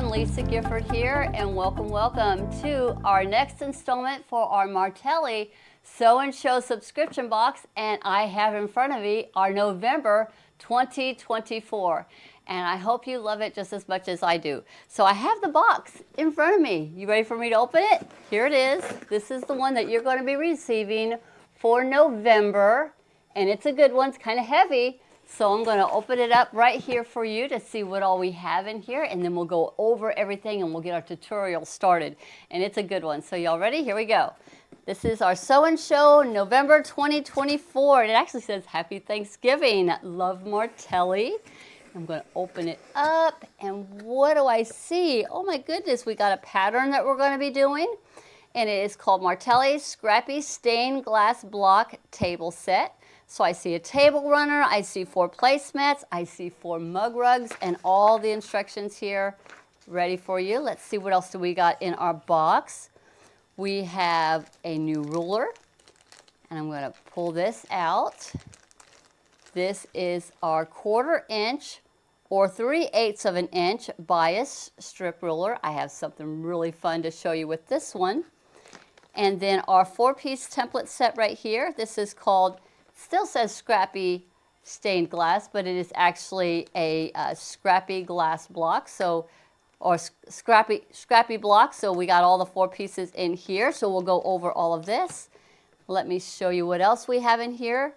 everyone, Lisa Gifford here, and welcome to our next installment for our Martelli Sew and Show subscription box. And I have in front of me our November 2024, and I hope you love it just as much as I do. So I have the box in front of me. You ready for me to open it? Here it is. This is the one that you're going to be receiving for November, and it's a good one. It's kind of heavy. So I'm going to open it up right here for you to see what all we have in here, and then we'll go over everything and we'll get our tutorial started. And it's a good one. So y'all ready? Here we go. This is our Sew and Show November 2024. And it actually says Happy Thanksgiving. Love, Martelli. I'm going to open it up, and what do I see? Oh my goodness, we got a pattern that we're going to be doing, and it is called Martelli Scrappy Stained Glass Block Table Set. So I see a table runner, I see 4 placemats, I see 4 mug rugs, and all the instructions here ready for you. Let's see what else do we got in our box. We have a new ruler, and I'm going to pull this out. This is our 1/4 inch or 3/8 of an inch bias strip ruler. I have something really fun to show you with this one. And then our 4-piece template set right here. This is called, still says Scrappy Stained Glass, but it is actually a Scrappy glass block, or Scrappy block. So we got all the 4 pieces in here. So we'll go over all of this. Let me show you what else we have in here.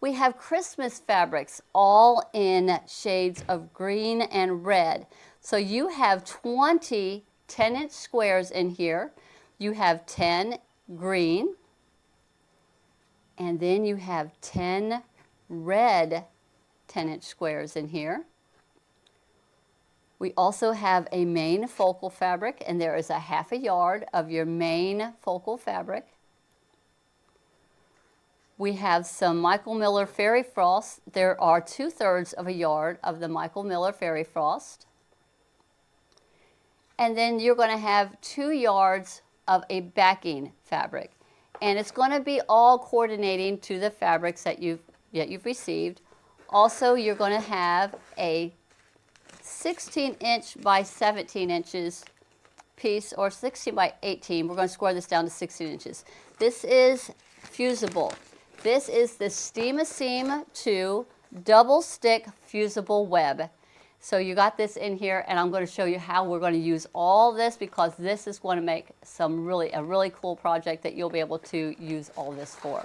We have Christmas fabrics, all in shades of green and red. So you have 20 10-inch squares in here. You have 10 green. And then you have 10 red 10-inch squares in here. We also have a main focal fabric, and there is a 1/2 yard of your main focal fabric. We have some Michael Miller Fairy Frost. There are 2/3 of a yard of the Michael Miller Fairy Frost. And then you're going to have 2 yards of a backing fabric. And it's going to be all coordinating to the fabrics that you've received. Also, you're going to have a 16-inch by 17 inches piece, or 16 by 18. We're going to square this down to 16 inches. This is fusible. This is the Steam-A-Seam 2 double stick fusible web. So you got this in here, and I'm going to show you how we're going to use all this, because this is going to make a really cool project that you'll be able to use all this for.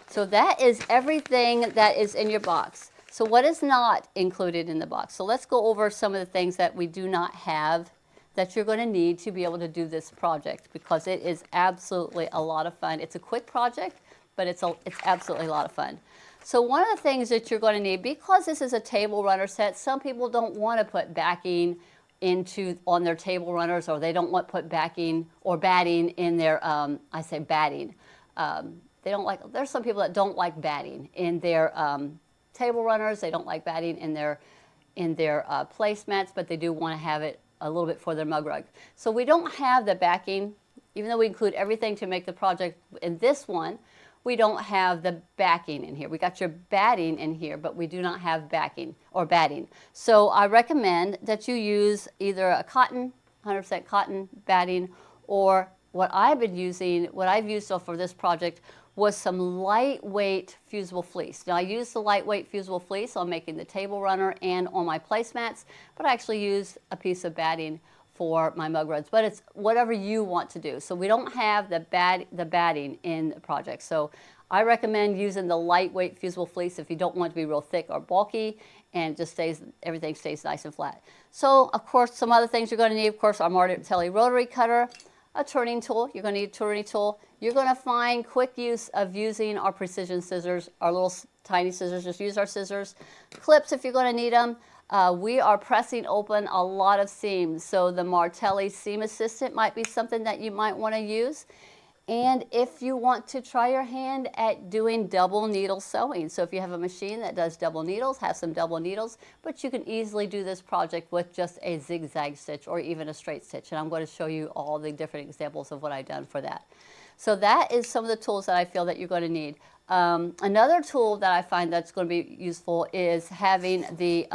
So that is everything that is in your box. So what is not included in the box? So let's go over some of the things that we do not have that you're going to need to be able to do this project, because it is absolutely a lot of fun. It's a quick project, but it's absolutely a lot of fun. So one of the things that you're going to need, because this is a table runner set, some people don't want to put backing on their table runners, or they don't want to put backing or batting in their, I say batting. There's some people that don't like batting in their table runners. They don't like batting in their placemats, but they do want to have it a little bit for their mug rug. So we don't have the backing, even though we include everything to make the project in this one. We don't have the backing in here. We got your batting in here, but we do not have backing or batting. So I recommend that you use either a cotton, 100% cotton batting, or what I've used for this project was some lightweight fusible fleece. Now I use the lightweight fusible fleece on making the table runner and on my placemats, but I actually used a piece of batting for my mug rugs, but it's whatever you want to do. So we don't have the batting in the project. So I recommend using the lightweight fusible fleece if you don't want it to be real thick or bulky, and just everything stays nice and flat. So of course, some other things you're going to need, of course, our Martelli rotary cutter, a turning tool. You're going to need a turning tool. You're going to find quick use of using our precision scissors, our little tiny scissors. Just use our scissors. Clips if you're going to need them. We are pressing open a lot of seams, so the Martelli Seam Assistant might be something that you might want to use. And if you want to try your hand at doing double needle sewing, so if you have a machine that does double needles, have some double needles, but you can easily do this project with just a zigzag stitch or even a straight stitch. And I'm going to show you all the different examples of what I've done for that. So that is some of the tools that I feel that you're going to need. Another tool that I find that's going to be useful is having the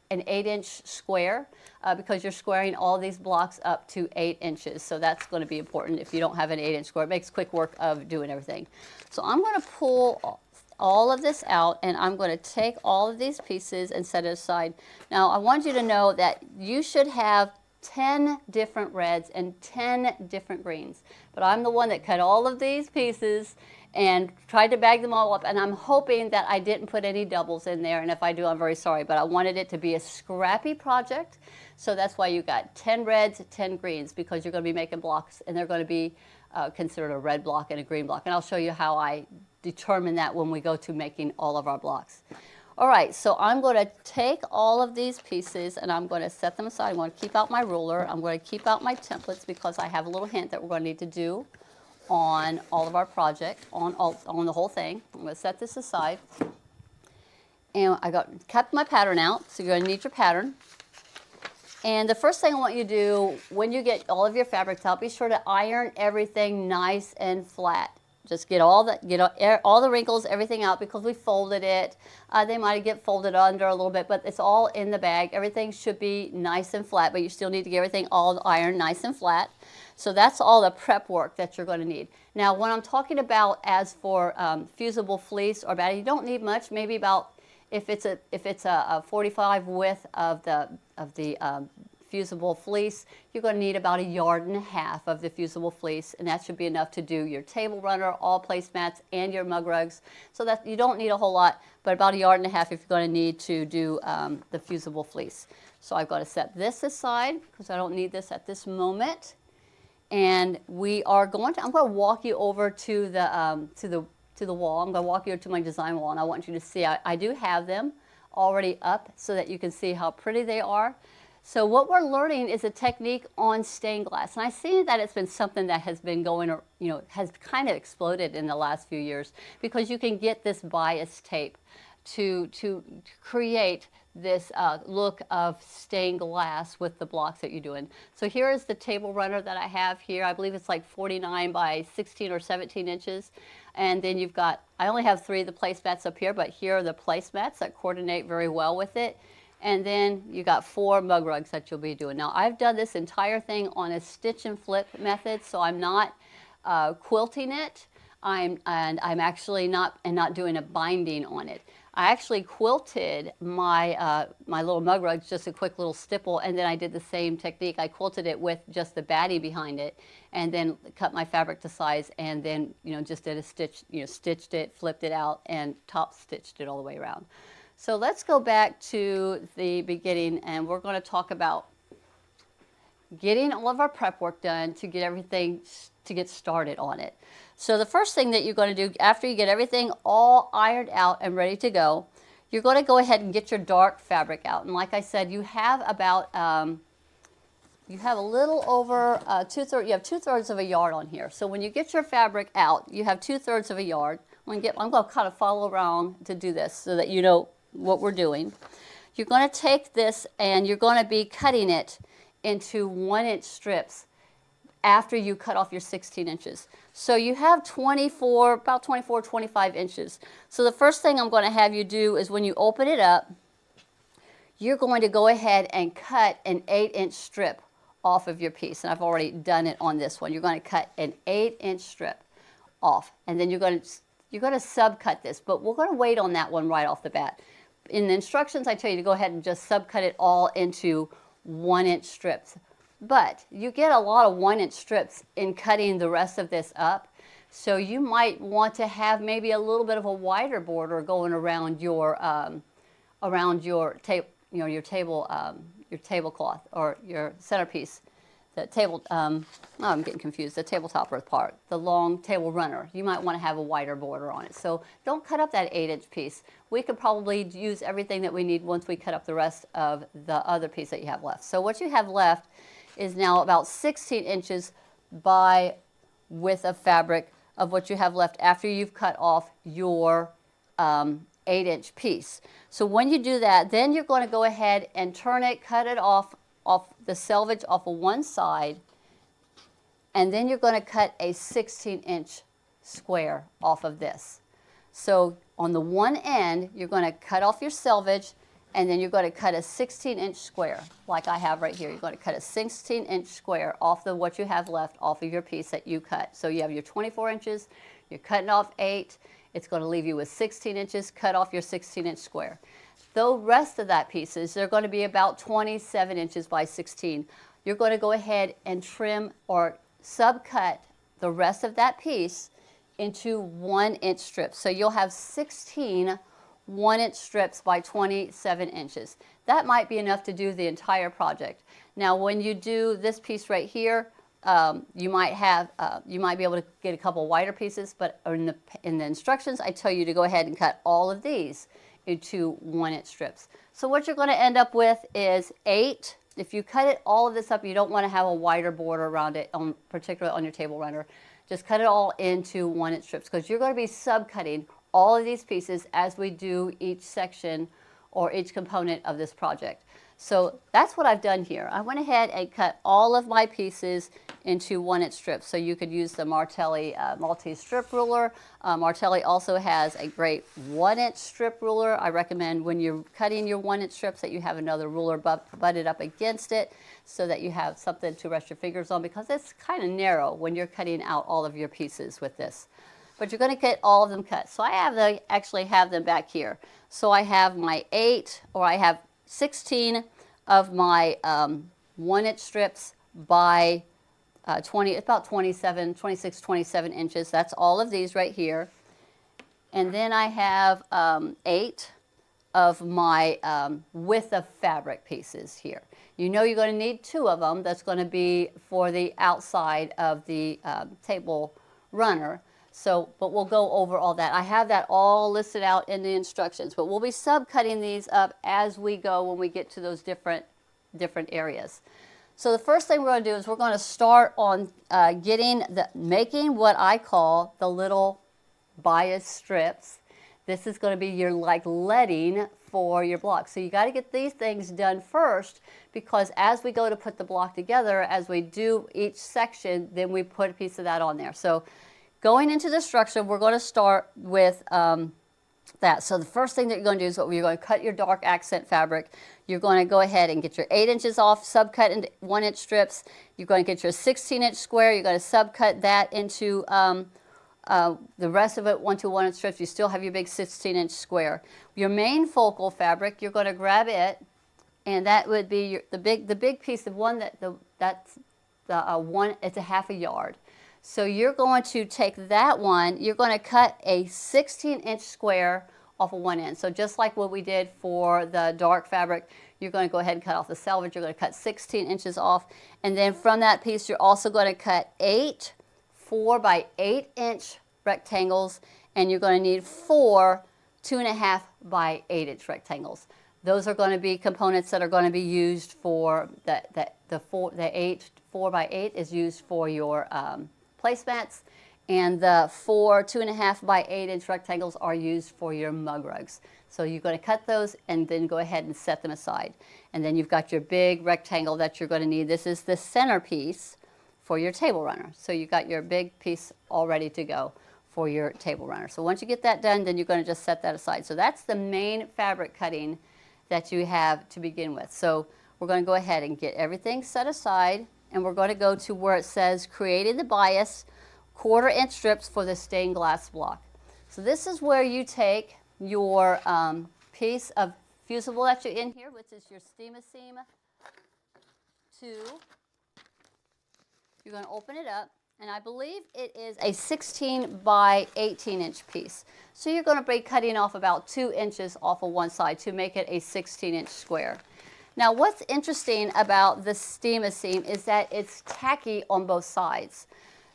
an 8-inch square because you're squaring all these blocks up to 8 inches. So that's going to be important if you don't have an 8-inch square. It makes quick work of doing everything. So I'm going to pull all of this out, and I'm going to take all of these pieces and set it aside. Now I want you to know that you should have 10 different reds and 10 different greens. But I'm the one that cut all of these pieces and tried to bag them all up, and I'm hoping that I didn't put any doubles in there, and if I do, I'm very sorry, but I wanted it to be a scrappy project, so that's why you got 10 reds, 10 greens, because you're going to be making blocks, and they're going to be considered a red block and a green block, and I'll show you how I determine that when we go to making all of our blocks. All right, so I'm going to take all of these pieces and I'm going to set them aside. I'm going to keep out my ruler. I'm going to keep out my templates because I have a little hint that we're going to need to do on all of our project, on the whole thing. I'm going to set this aside. And I cut my pattern out, so you're going to need your pattern. And the first thing I want you to do when you get all of your fabrics out, be sure to iron everything nice and flat. Just get all the wrinkles, everything out because we folded it. They might get folded under a little bit, but it's all in the bag. Everything should be nice and flat, but you still need to get everything all ironed nice and flat. So that's all the prep work that you're going to need. Now, when I'm talking about as for fusible fleece or batting, you don't need much. Maybe about if it's a 45 width of the fusible fleece, you're going to need about 1.5 yards of the fusible fleece, and that should be enough to do your table runner, all placemats, and your mug rugs. So that you don't need a whole lot, but about 1.5 yards if you're going to need to do the fusible fleece. So I've got to set this aside because I don't need this at this moment. And I'm going to walk you over to the wall. I'm going to walk you to my design wall, and I want you to see I do have them already up so that you can see how pretty they are. So what we're learning is a technique on stained glass, and I see that it's been something that has been going, has kind of exploded in the last few years because you can get this bias tape to create this look of stained glass with the blocks that you're doing. So here is the table runner that I have here. I believe it's like 49 by 16 or 17 inches. And then you've got, I only have 3 of the placemats up here, but here are the placemats that coordinate very well with it. And then you got 4 mug rugs that you'll be doing. Now I've done this entire thing on a stitch and flip method, so I'm not quilting it. I'm actually not doing a binding on it. I actually quilted my my little mug rugs, just a quick little stipple, and then I did the same technique. I quilted it with just the batty behind it, and then cut my fabric to size, and then just did a stitch, stitched it, flipped it out, and top stitched it all the way around. So let's go back to the beginning, and we're going to talk about getting all of our prep work done to get everything to get started on it. So the first thing that you're going to do after you get everything all ironed out and ready to go, you're going to go ahead and get your dark fabric out. And like I said, you have about you have a little over you have 2/3 of a yard on here. So when you get your fabric out, you have 2/3 of a yard. I'm going to kind of follow around to do this so that you know what we're doing. You're going to take this and you're going to be cutting it into 1-inch strips after you cut off your 16 inches. So you have about 24, 25 inches. So the first thing I'm going to have you do is when you open it up, you're going to go ahead and cut an 8-inch strip off of your piece. And I've already done it on this one. You're going to cut an 8-inch strip off. And then you're going to subcut this, but we're going to wait on that one right off the bat. In the instructions, I tell you to go ahead and just subcut it all into 1-inch strips. But you get a lot of 1-inch strips in cutting the rest of this up. So you might want to have maybe a little bit of a wider border going around your tablecloth or your centerpiece. The table, I'm getting confused, the tabletop part, the long table runner. You might want to have a wider border on it. So don't cut up that 8-inch piece. We could probably use everything that we need once we cut up the rest of the other piece that you have left. So what you have left is now about 16 inches by width of fabric of what you have left after you've cut off your 8-inch piece. So when you do that, then you're going to go ahead and turn it, cut it off the selvage off of one side, and then you're going to cut a 16-inch square off of this. So on the one end, you're going to cut off your selvage and then you're going to cut a 16-inch square, like I have right here. You're going to cut a 16-inch square off the what you have left off of your piece that you cut. So you have your 24 inches, you're cutting off 8, it's going to leave you with 16 inches, cut off your 16-inch square. The rest of that pieces, they're going to be about 27 inches by 16. You're going to go ahead and trim or subcut the rest of that piece into 1-inch strips. So you'll have 16 1-inch strips by 27 inches. That might be enough to do the entire project. Now when you do this piece right here, you might be able to get a couple wider pieces, but in the instructions I tell you to go ahead and cut all of these into 1-inch strips. So what you're going to end up with is 8. If you cut it all of this up, you don't want to have a wider border around it, particularly on your table runner. Just cut it all into 1-inch strips, because you're going to be subcutting all of these pieces as we do each section or each component of this project. So that's what I've done here. I went ahead and cut all of my pieces into 1-inch strips. So you could use the Martelli multi-strip ruler. Martelli also has a great 1-inch strip ruler. I recommend when you're cutting your 1-inch strips that you have another ruler butted up against it so that you have something to rest your fingers on, because it's kind of narrow when you're cutting out all of your pieces with this. But you're going to get all of them cut. So I actually have them back here. So I have my 8, or I have 16 of my 1-inch strips by it's about 26, 27 inches. That's all of these right here. And then I have 8 of my width of fabric pieces here. You know you're going to need 2 of them. That's going to be for the outside of the table runner. So, but we'll go over all that. I have that all listed out in the instructions, but we'll be subcutting these up as we go when we get to those different areas. So the first thing we're going to do is we're going to start on making what I call the little bias strips. This is going to be your leading for your block. So you got to get these things done first, because as we go to put the block together, as we do each section, then we put a piece of that on there. So going into the structure, we're going to start with that. So the first thing that you're going to do is you're going to cut your dark accent fabric. You're going to go ahead and get your 8 inches off, subcut into 1-inch strips. You're going to get your 16-inch square. You're going to subcut that into the rest of it 1-to-1-inch strips. You still have your big 16-inch square. Your main focal fabric, you're going to grab it, and that would be the big piece, the one that's one. It's a ½ yard. So you're going to take that one, you're going to cut a 16-inch square off of one end. So just like what we did for the dark fabric, you're going to go ahead and cut off the selvage. You're going to cut 16 inches off. And then from that piece, you're also going to cut 8 4 by 8 inch rectangles. And you're going to need 4 2.5 by 8 inch rectangles. Those are going to be components that are going to be used for the 8 4 by 8 is used for your placemats, and the 4 2.5 by 8 inch rectangles are used for your mug rugs. So you're going to cut those and then go ahead and set them aside. And then you've got your big rectangle that you're going to need. This is the centerpiece for your table runner. So you've got your big piece all ready to go for your table runner. So once you get that done, then you're going to just set that aside. So that's the main fabric cutting that you have to begin with. So we're going to go ahead and get everything set aside, and we're going to go to where it says creating the bias 1/4 inch strips for the stained glass block. So this is where you take your piece of fusible that you're in here, which is your Steam-A-Seam 2. You're going to open it up, and I believe it is a 16 by 18 inch piece. So you're going to be cutting off about 2 inches off of one side to make it a 16 inch square. Now what's interesting about the Steam-A-Seam is that it's tacky on both sides.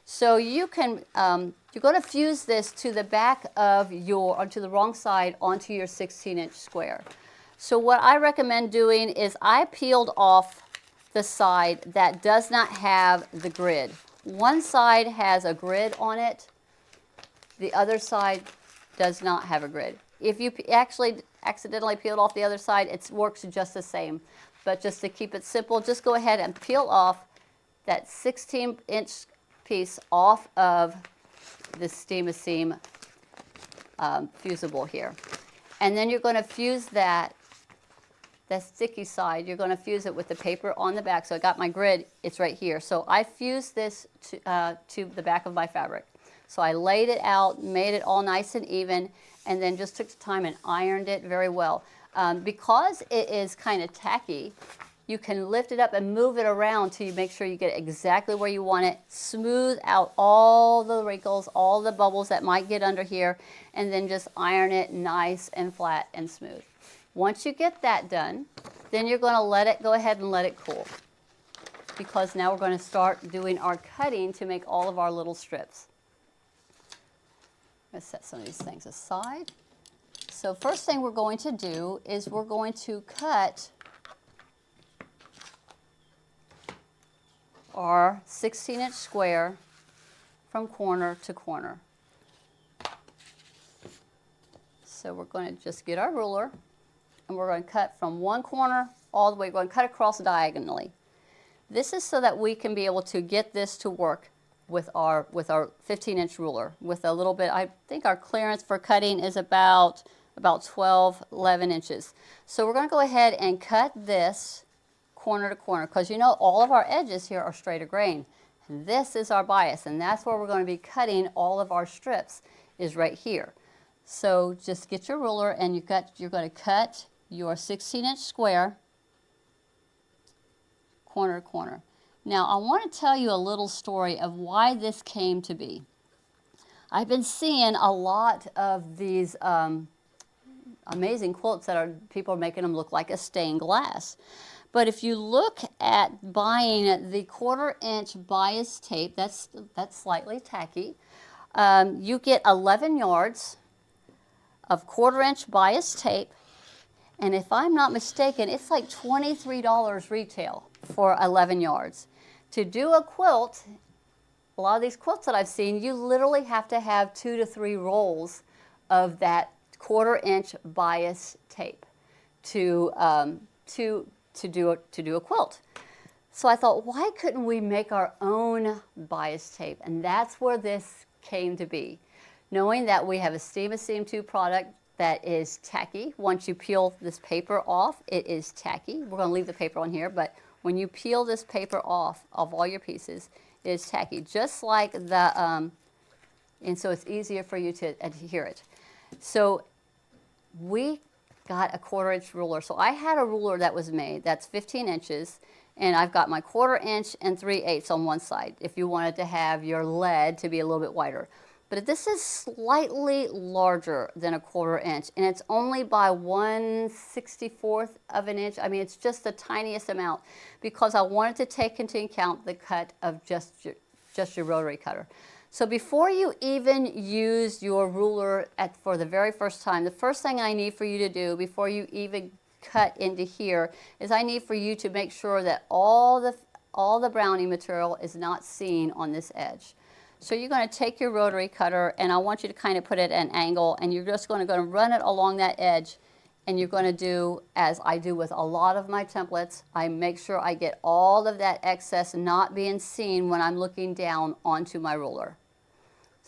So you can, you're going to fuse this to the back of or to the wrong side onto your 16 inch square. So what I recommend doing is I peeled off the side that does not have the grid. One side has a grid on it, the other side does not have a grid. If you actually accidentally peeled off the other side, it works just the same. But just to keep it simple, just go ahead and peel off that 16 inch piece off of the 'Seam fusible here. And then you're going to fuse that that sticky side, you're going to fuse it with the paper on the back. So I got my grid, it's right here. So I fused this to the back of my fabric. So I laid it out, made it all nice and even, and then just took the time and ironed it very well. Because it is kind of tacky, you can lift it up and move it around till you make sure you get it exactly where you want it. Smooth out all the wrinkles, all the bubbles that might get under here, and then just iron it nice and flat and smooth. Once you get that done, then you're going to let it go ahead and let it cool, because now we're going to start doing our cutting to make all of our little strips. Let's set some of these things aside. So first thing we're going to do is we're going to cut our 16-inch square from corner to corner. So we're going to just get our ruler, and we're going to cut from one corner all the way. We're going to cut across diagonally. This is so that we can be able to get this to work with our 15-inch ruler. With a little bit, I think our clearance for cutting is about 12, 11 inches. So we're going to go ahead and cut this corner to corner, because you know all of our edges here are straight of grain. And this is our bias, and that's where we're going to be cutting all of our strips, is right here. So just get your ruler, and you're going to cut your 16-inch square corner to corner. Now I want to tell you a little story of why this came to be. I've been seeing a lot of these amazing quilts that people are making them look like a stained glass. But if you look at buying the 1/4-inch bias tape, that's slightly tacky, you get 11 yards of 1/4-inch bias tape, and if I'm not mistaken, it's like $23 retail for 11 yards. To do a quilt, a lot of these quilts that I've seen, you literally have to have 2 to 3 rolls of that 1/4-inch bias tape to do a quilt. So I thought, why couldn't we make our own bias tape? And that's where this came to be. Knowing that we have a Steam 2 product that is tacky. Once you peel this paper off, it is tacky. We're going to leave the paper on here, but when you peel this paper off of all your pieces, it is tacky. Just like the, and so it's easier for you to adhere it. So we got a 1/4-inch ruler. So I had a ruler that was made that's 15 inches, and I've got my 1/4-inch and 3/8 on one side if you wanted to have your lead to be a little bit wider. But this is slightly larger than a 1/4-inch, and it's only by 1/64 of an inch. I mean, it's just the tiniest amount, because I wanted to take into account the cut of just your rotary cutter. So before you even use your ruler for the very first time, the first thing I need for you to do before you even cut into here is I need for you to make sure that all the browning material is not seen on this edge. So you're going to take your rotary cutter, and I want you to kind of put it at an angle, and you're just going to run it along that edge, and you're going to do, as I do with a lot of my templates, I make sure I get all of that excess not being seen when I'm looking down onto my ruler.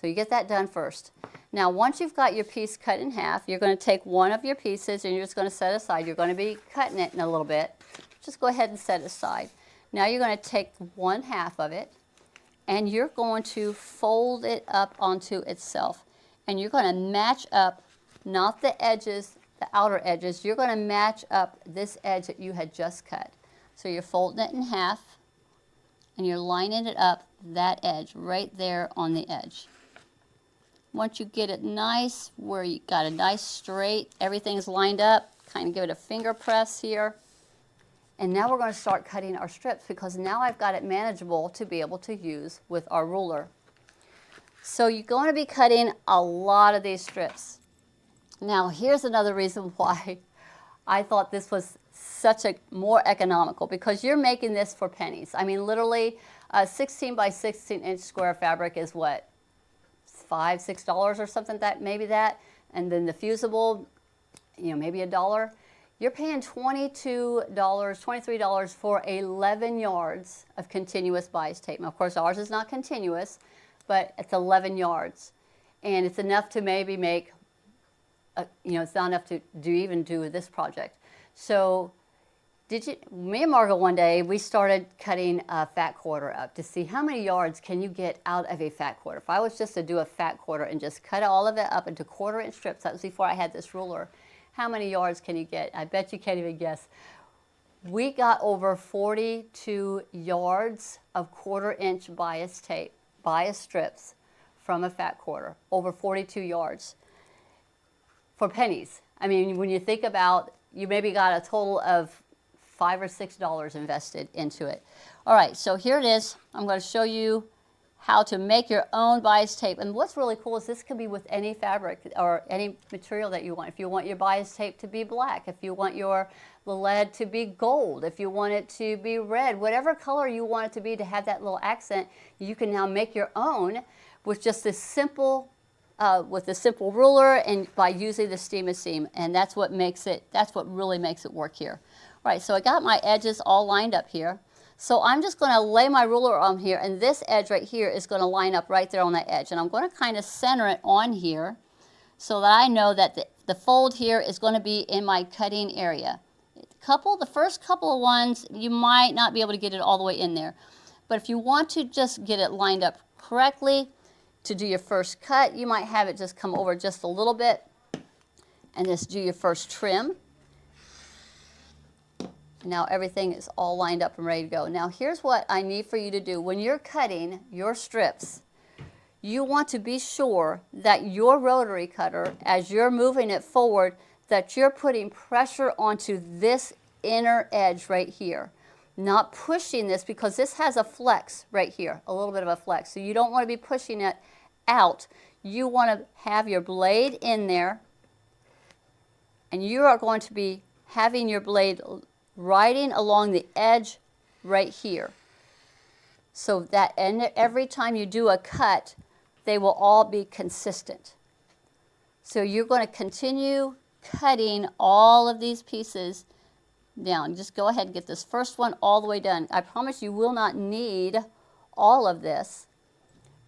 So you get that done first. Now once you've got your piece cut in half, you're going to take one of your pieces and you're just going to set it aside. You're going to be cutting it in a little bit. Just go ahead and set it aside. Now you're going to take 1/2 of it, and you're going to fold it up onto itself. And you're going to match up, not the edges, the outer edges, you're going to match up this edge that you had just cut. So you're folding it in half, and you're lining it up, that edge right there on the edge. Once you get it nice, where you got a nice straight, everything's lined up, kind of give it a finger press here. And now we're going to start cutting our strips, because now I've got it manageable to be able to use with our ruler. So you're going to be cutting a lot of these strips. Now here's another reason why I thought this was such a more economical, because you're making this for pennies. I mean, literally a 16 by 16 inch square fabric is what, $5, $6 or something, maybe that, and then the fusible, maybe $1. You're paying $22, $23 for 11 yards of continuous bias tape. Now, of course, ours is not continuous, but it's 11 yards, and it's enough to maybe make, it's not enough to even do this project. So Me and Margot one day, we started cutting a fat quarter up to see how many yards can you get out of a fat quarter. If I was just to do a fat quarter and just cut all of it up into 1/4-inch strips, that was before I had this ruler, how many yards can you get? I bet you can't even guess. We got over 42 yards of 1/4-inch bias tape, bias strips from a fat quarter, over 42 yards for pennies. I mean, when you think about, you maybe got a total of $5 or $6 invested into it. All right, so here it is. I'm going to show you how to make your own bias tape. And what's really cool is this can be with any fabric or any material that you want. If you want your bias tape to be black, if you want your lead to be gold, if you want it to be red, whatever color you want it to be to have that little accent, you can now make your own with just this simple with a simple ruler and by using the steam and seam, and that's what really makes it work here. All right, so I got my edges all lined up here. So I'm just going to lay my ruler on here, and this edge right here is going to line up right there on that edge, and I'm going to kind of center it on here so that I know that the fold here is going to be in my cutting area. The first couple of ones, you might not be able to get it all the way in there, but if you want to just get it lined up correctly, to do your first cut, you might have it just come over just a little bit and just do your first trim. Now everything is all lined up and ready to go. Now here's what I need for you to do. When you're cutting your strips, you want to be sure that your rotary cutter, as you're moving it forward, that you're putting pressure onto this inner edge right here. Not pushing this, because this has a flex right here, a little bit of a flex. So you don't want to be pushing it out. You want to have your blade in there, and you are going to be having your blade riding along the edge right here. So that every time you do a cut, they will all be consistent. So you're going to continue cutting all of these pieces down. Just go ahead and get this first one all the way done. I promise you will not need all of this,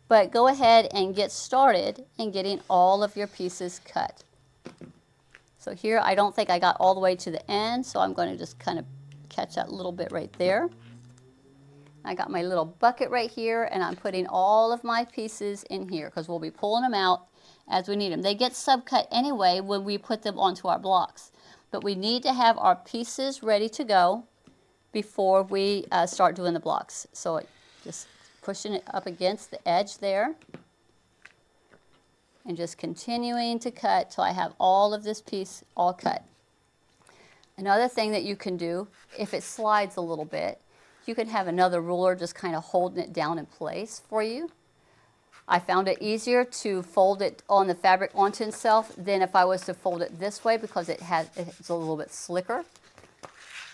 but go ahead and get started in getting all of your pieces cut. So here I don't think I got all the way to the end, so I'm going to just kind of catch that little bit right there. I got my little bucket right here, and I'm putting all of my pieces in here because we'll be pulling them out as we need them. They get subcut anyway when we put them onto our blocks, but we need to have our pieces ready to go before we start doing the blocks. So just pushing it up against the edge there and just continuing to cut till I have all of this piece all cut. Another thing that you can do, if it slides a little bit, you can have another ruler just kind of holding it down in place for you. I found it easier to fold it on the fabric onto itself than if I was to fold it this way, because it's a little bit slicker.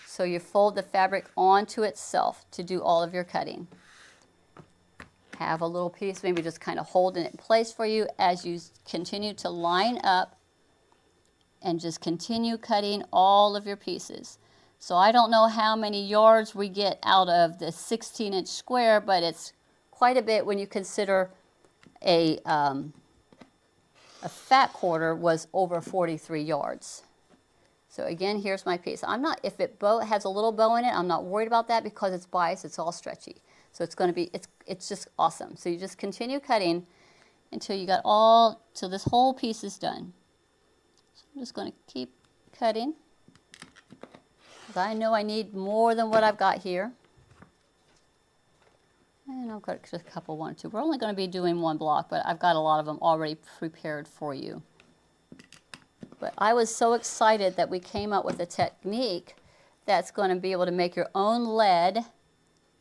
So you fold the fabric onto itself to do all of your cutting. Have a little piece maybe just kind of holding it in place for you as you continue to line up and just continue cutting all of your pieces. So I don't know how many yards we get out of the 16-inch square, but it's quite a bit when you consider a fat quarter was over 43 yards. So again, here's my piece. If it has a little bow in it, I'm not worried about that because it's biased, it's all stretchy. So it's going to be, it's just awesome. So you just continue cutting until you got till this whole piece is done. So I'm just going to keep cutting because I know I need more than what I've got here. And I've got just a couple, 1 or 2. We're only going to be doing one block, but I've got a lot of them already prepared for you. But I was so excited that we came up with a technique that's going to be able to make your own lead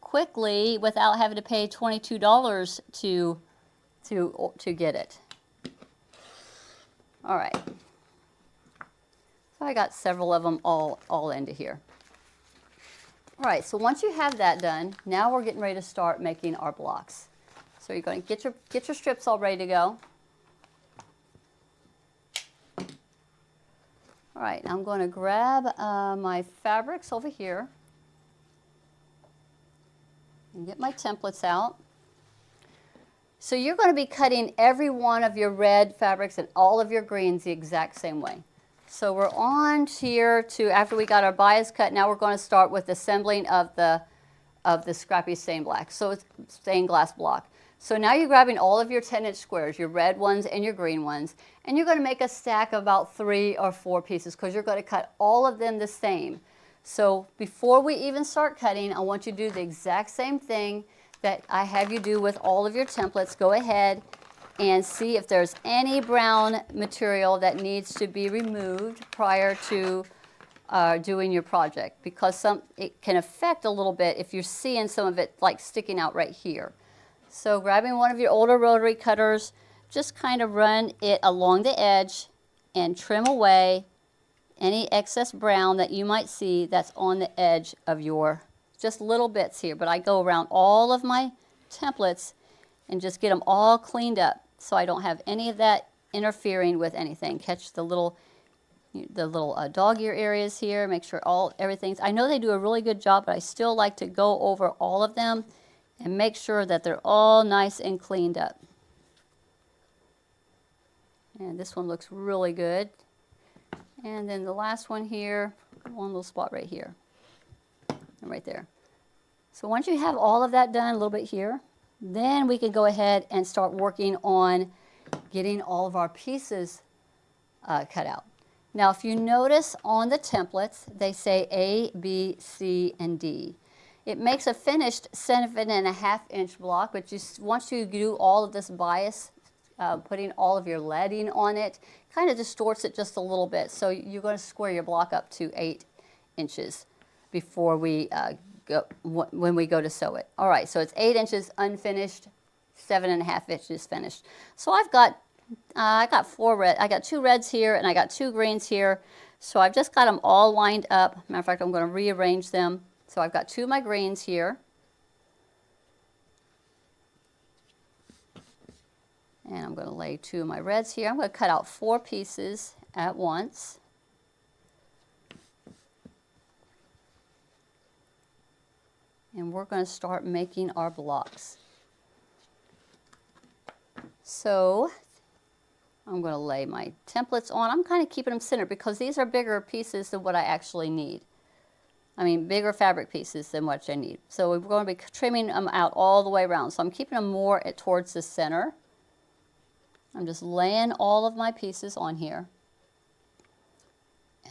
quickly without having to pay $22 to get it. All right. So I got several of them all into here. All right, so once you have that done, now we're getting ready to start making our blocks. So you're going to get your strips all ready to go. All right, now I'm going to grab my fabrics over here and get my templates out. So you're going to be cutting every one of your red fabrics and all of your greens the exact same way. So we're on here to, after we got our bias cut, now we're going to start with assembling of the Scrappy stained glass block. So now you're grabbing all of your 10-inch squares, your red ones and your green ones, and you're going to make a stack of about 3 or 4 pieces because you're going to cut all of them the same. So before we even start cutting, I want you to do the exact same thing that I have you do with all of your templates. Go ahead and see if there's any brown material that needs to be removed prior to doing your project, because it can affect a little bit if you're seeing some of it like sticking out right here. So grabbing one of your older rotary cutters, just kind of run it along the edge and trim away any excess brown that you might see that's on the edge of your, just little bits here. But I go around all of my templates and just get them all cleaned up so I don't have any of that interfering with anything. Catch the little dog ear areas here, make sure everything's, I know they do a really good job, but I still like to go over all of them and make sure that they're all nice and cleaned up. And this one looks really good. And then the last one here, one little spot right here, and right there. So once you have all of that done, a little bit here, then we can go ahead and start working on getting all of our pieces cut out. Now, if you notice on the templates, they say A, B, C, and D. It makes a finished 7.5-inch block, but once you do all of this bias, putting all of your leading on it, kind of distorts it just a little bit. So you're going to square your block up to 8 inches before we when we go to sew it. All right, so it's 8 inches unfinished, 7.5 inches finished. So I got 4 red. I got 2 reds here and I got 2 greens here. So I've just got them all lined up. Matter of fact, I'm going to rearrange them. So I've got 2 of my greens here. And I'm going to lay 2 of my reds here. I'm going to cut out 4 pieces at once. And we're going to start making our blocks. So I'm going to lay my templates on. I'm kind of keeping them centered because these are bigger pieces than what I actually need. I mean, bigger fabric pieces than what I need. So we're going to be trimming them out all the way around. So I'm keeping them more towards the center. I'm just laying all of my pieces on here.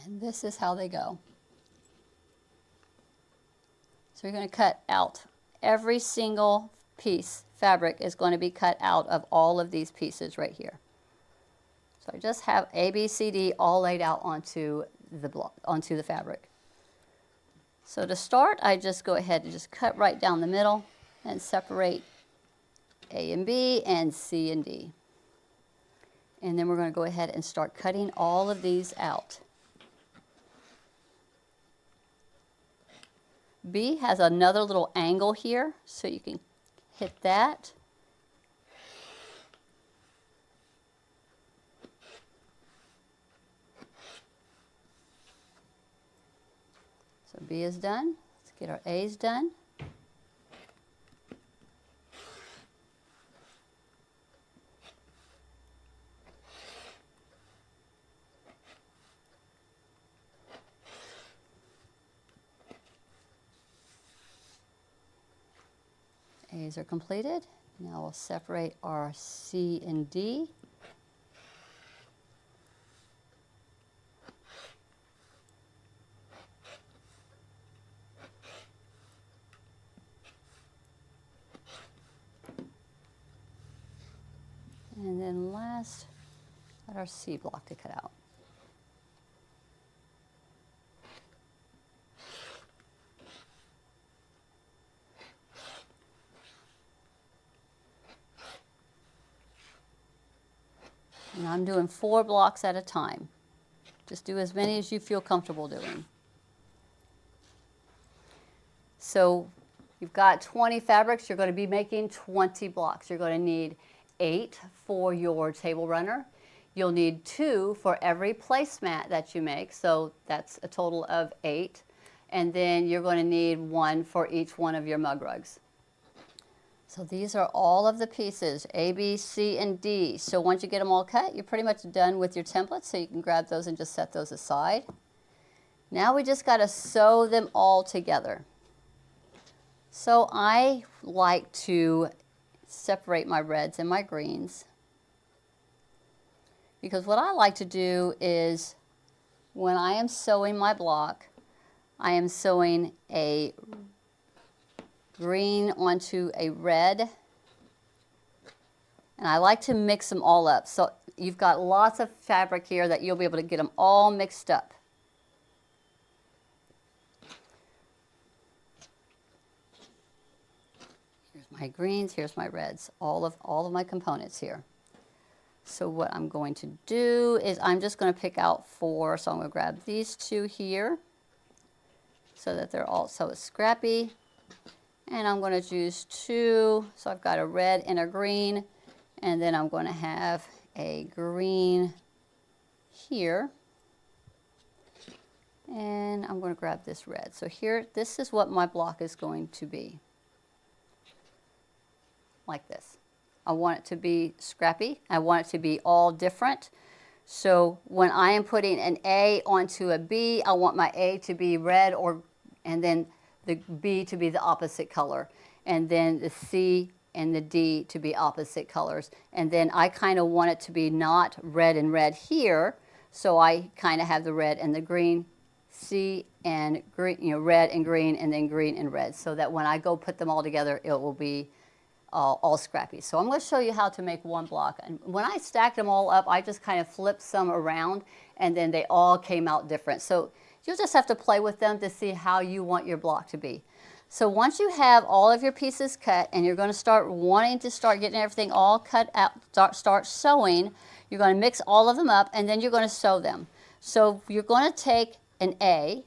And this is how they go. So you're going to cut out every single piece. Fabric is going to be cut out of all of these pieces right here. So I just have A, B, C, D all laid out onto the fabric. So to start, I just go ahead and just cut right down the middle and separate A and B and C and D. And then we're going to go ahead and start cutting all of these out. B has another little angle here, so you can hit that. So B is done. Let's get our A's done. A's are completed. Now we'll separate our C and D. And then last, got our C block to cut out. And I'm doing 4 blocks at a time. Just do as many as you feel comfortable doing. So you've got 20 fabrics. You're going to be making 20 blocks. You're going to need 8 for your table runner. You'll need 2 for every placemat that you make. So that's a total of 8. And then you're going to need 1 for each one of your mug rugs. So these are all of the pieces, A, B, C, and D. So once you get them all cut, you're pretty much done with your templates, so you can grab those and just set those aside. Now we just got to sew them all together. So I like to separate my reds and my greens, because what I like to do is when I am sewing my block, I am sewing a green onto a red, and I like to mix them all up. So you've got lots of fabric here that you'll be able to get them all mixed up. Here's my greens, here's my reds, all of my components here. So what I'm going to do is I'm just going to pick out 4, so I'm going to grab these 2 here so that they're also a Scrappy. And I'm going to choose 2, so I've got a red and a green, and then I'm going to have a green here. And I'm going to grab this red. So here, this is what my block is going to be. Like this. I want it to be Scrappy. I want it to be all different. So when I am putting an A onto a B, I want my A to be red, and then the B to be the opposite color, and then the C and the D to be opposite colors. And then I kind of want it to be not red and red here, so I kind of have the red and the green, C and green, red and green, and then green and red, so that when I go put them all together, it will be all Scrappy. So I'm going to show you how to make one block. And when I stacked them all up, I just kind of flipped some around, and then they all came out different. So you'll just have to play with them to see how you want your block to be. So once you have all of your pieces cut, and you're going to start wanting to start getting everything all cut out, start sewing, you're going to mix all of them up, and then you're going to sew them. So you're going to take an A,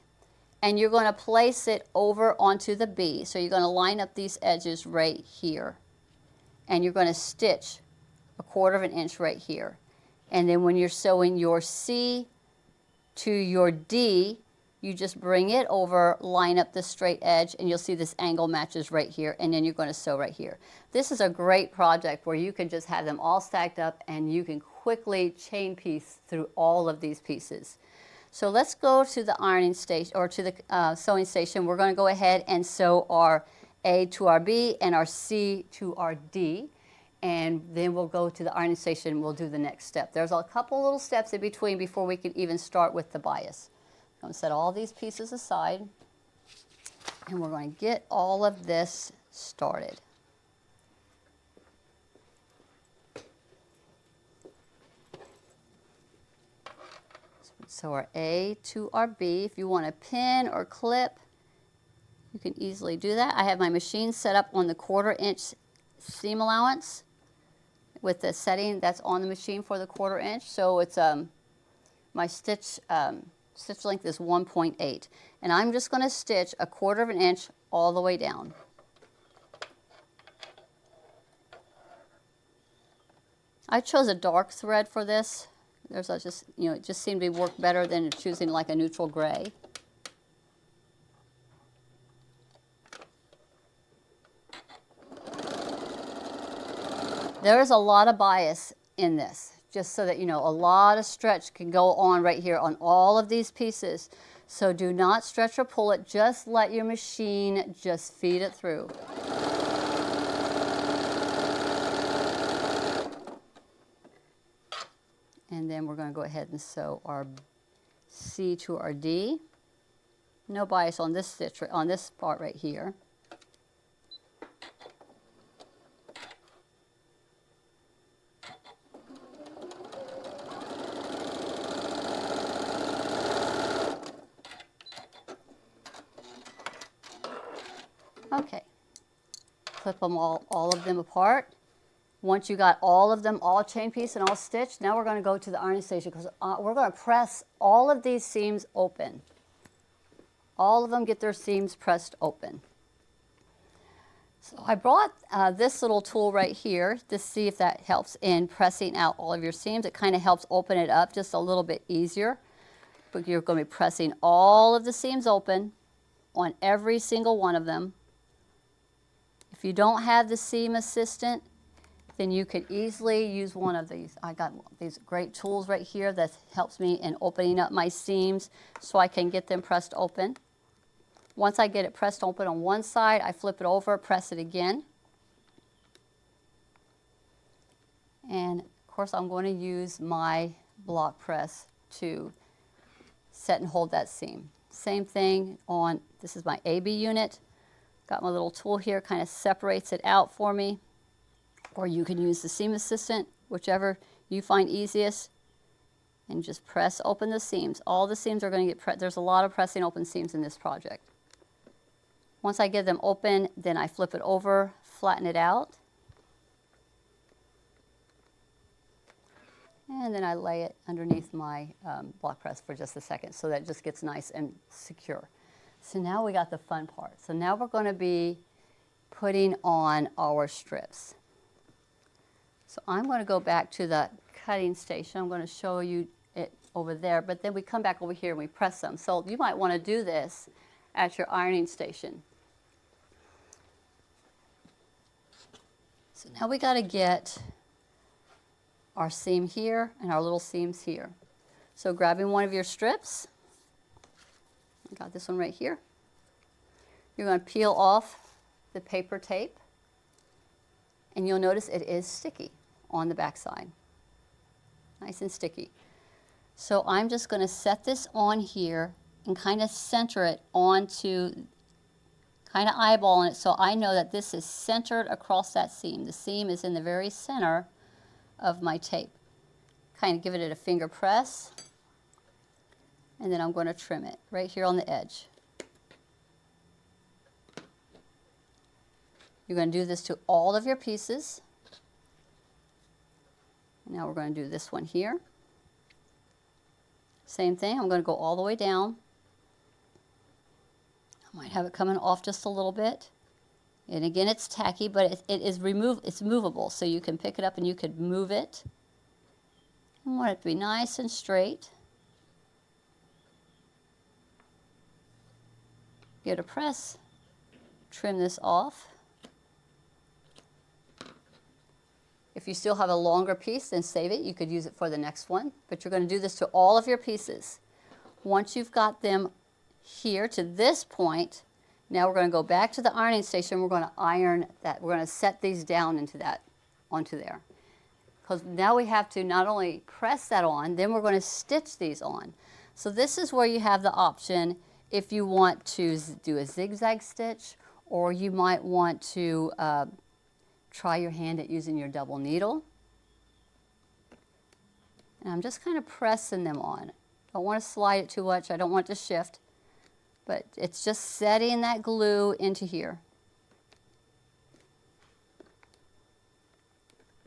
and you're going to place it over onto the B. So you're going to line up these edges right here. And you're going to stitch 1/4 inch right here. And then when you're sewing your C to your D, you just bring it over, line up the straight edge, and you'll see this angle matches right here, and then you're going to sew right here. This is a great project where you can just have them all stacked up, and you can quickly chain piece through all of these pieces. So let's go to the ironing station, or to the sewing station. We're going to go ahead and sew our A to our B and our C to our D, and then we'll go to the ironing station and we'll do the next step. There's a couple little steps in between before we can even start with the bias. I'm going to set all these pieces aside, and we're going to get all of this started. So our A to our B, if you want to pin or clip, you can easily do that. I have my machine set up on the 1/4 inch seam allowance with the setting that's on the machine for the 1/4 inch. So it's my stitch length is 1.8, and I'm just going to stitch 1/4 inch all the way down. I chose a dark thread for this. There's it just seemed to work better than choosing like a neutral gray. There is a lot of bias in this, just so that you know, a lot of stretch can go on right here on all of these pieces. So do not stretch or pull it, just let your machine just feed it through. And then we're going to go ahead and sew our C to our D. No bias on this stitch, on this part right here. Okay, clip them all of them apart. Once you got all of them all chain piece and all stitched, now we're going to go to the ironing station, because we're going to press all of these seams open. All of them get their seams pressed open. So I brought this little tool right here to see if that helps in pressing out all of your seams. It kind of helps open it up just a little bit easier. But you're going to be pressing all of the seams open on every single one of them. If you don't have the seam assistant, then you could easily use one of these. I got these great tools right here that helps me in opening up my seams so I can get them pressed open. Once I get it pressed open on one side, I flip it over, press it again. And of course I'm going to use my block press to set and hold that seam. Same thing on, this is my AB unit. Got my little tool here, kind of separates it out for me. Or you can use the seam assistant, whichever you find easiest, and just press open the seams. All the seams are going to get, there's a lot of pressing open seams in this project. Once I get them open, then I flip it over, flatten it out, and then I lay it underneath my block press for just a second so that it just gets nice and secure. So now we got the fun part. So now we're going to be putting on our strips. So I'm going to go back to the cutting station. I'm going to show you it over there, but then we come back over here and we press them. So you might want to do this at your ironing station. So now we got to get our seam here and our little seams here. So grabbing one of your strips, I got this one right here. You're going to peel off the paper tape, and you'll notice it is sticky on the back side. Nice and sticky. So I'm just going to set this on here and kind of center it onto, kind of eyeballing it so I know that this is centered across that seam. The seam is in the very center of my tape. Kind of give it a finger press, and then I'm going to trim it right here on the edge. You're going to do this to all of your pieces. Now we're going to do this one here. Same thing, I'm going to go all the way down. I might have it coming off just a little bit. And again, it's tacky, but it's movable, so you can pick it up and you could move it. I want it to be nice and straight. Give it a press, trim this off. If you still have a longer piece, then save it. You could use it for the next one. But you're going to do this to all of your pieces. Once you've got them here to this point, now we're going to go back to the ironing station. We're going to iron that. We're going to set these down into that, onto there. Because now we have to not only press that on, then we're going to stitch these on. So this is where you have the option if you want to do a zigzag stitch, or you might want to try your hand at using your double needle. And I'm just kind of pressing them on. Don't want to slide it too much. I don't want it to shift. But it's just setting that glue into here.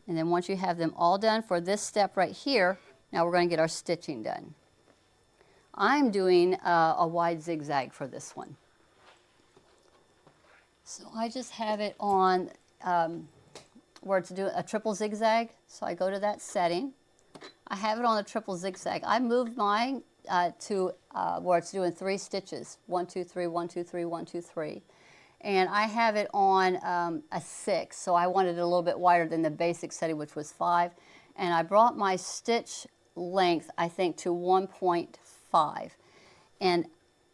And then once you have them all done for this step right here, now we're going to get our stitching done. I'm doing a wide zigzag for this one. So I just have it on where it's doing a triple zigzag. So I go to that setting. I have it on a triple zigzag. I moved mine to where it's doing 3 stitches. 1, 2, 3, 1, 2, 3, 1, 2, 3. And I have it on a 6, so I wanted it a little bit wider than the basic setting, which was 5. And I brought my stitch length, I think, to 1.5. And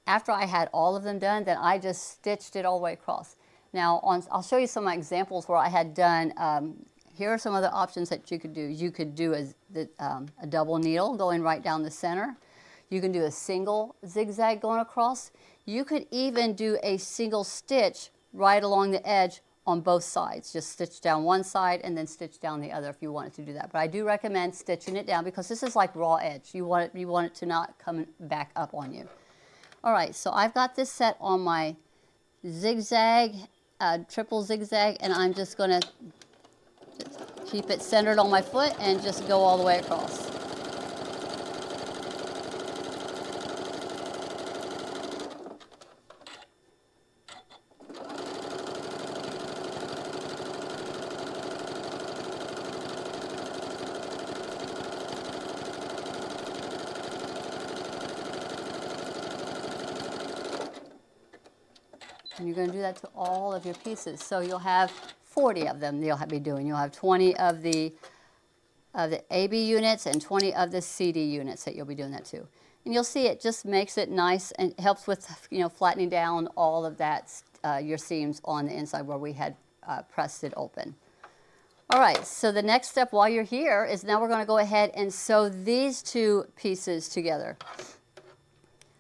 after I had all of them done, then I just stitched it all the way across. Now, I'll show you some of my examples where I had done, here are some other options that you could do. You could do a double needle going right down the center. You can do a single zigzag going across. You could even do a single stitch right along the edge on both sides. Just stitch down one side and then stitch down the other if you wanted to do that. But I do recommend stitching it down because this is like raw edge. You want it to not come back up on you. All right, so I've got this set on my zigzag, triple zigzag, and I'm just going to keep it centered on my foot and just go all the way across. And you're going to do that to all of your pieces. So you'll have 40 of them you'll be doing. You'll have 20 of the AB units and 20 of the CD units that you'll be doing that to. And you'll see it just makes it nice and helps with, flattening down all of that, your seams on the inside where we had pressed it open. All right, so the next step while you're here is now we're going to go ahead and sew these two pieces together.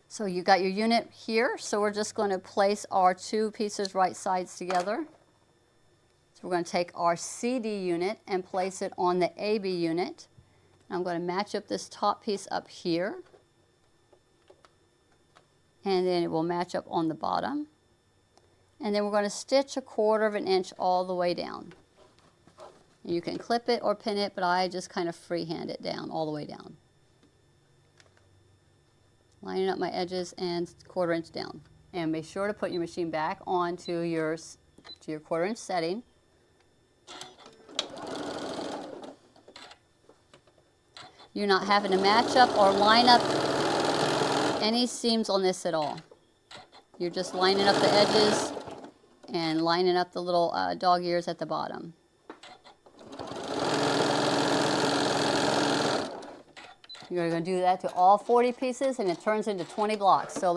So you got your unit here, so we're just going to place our two pieces right sides together. So we're going to take our CD unit and place it on the AB unit. I'm going to match up this top piece up here. And then it will match up on the bottom. And then we're going to stitch 1/4 inch all the way down. You can clip it or pin it, but I just kind of freehand it down all the way down. Lining up my edges and 1/4 inch down. And be sure to put your machine back onto your 1/4 inch setting. You're not having to match up or line up any seams on this at all. You're just lining up the edges and lining up the little dog ears at the bottom. You're going to do that to all 40 pieces and it turns into 20 blocks. So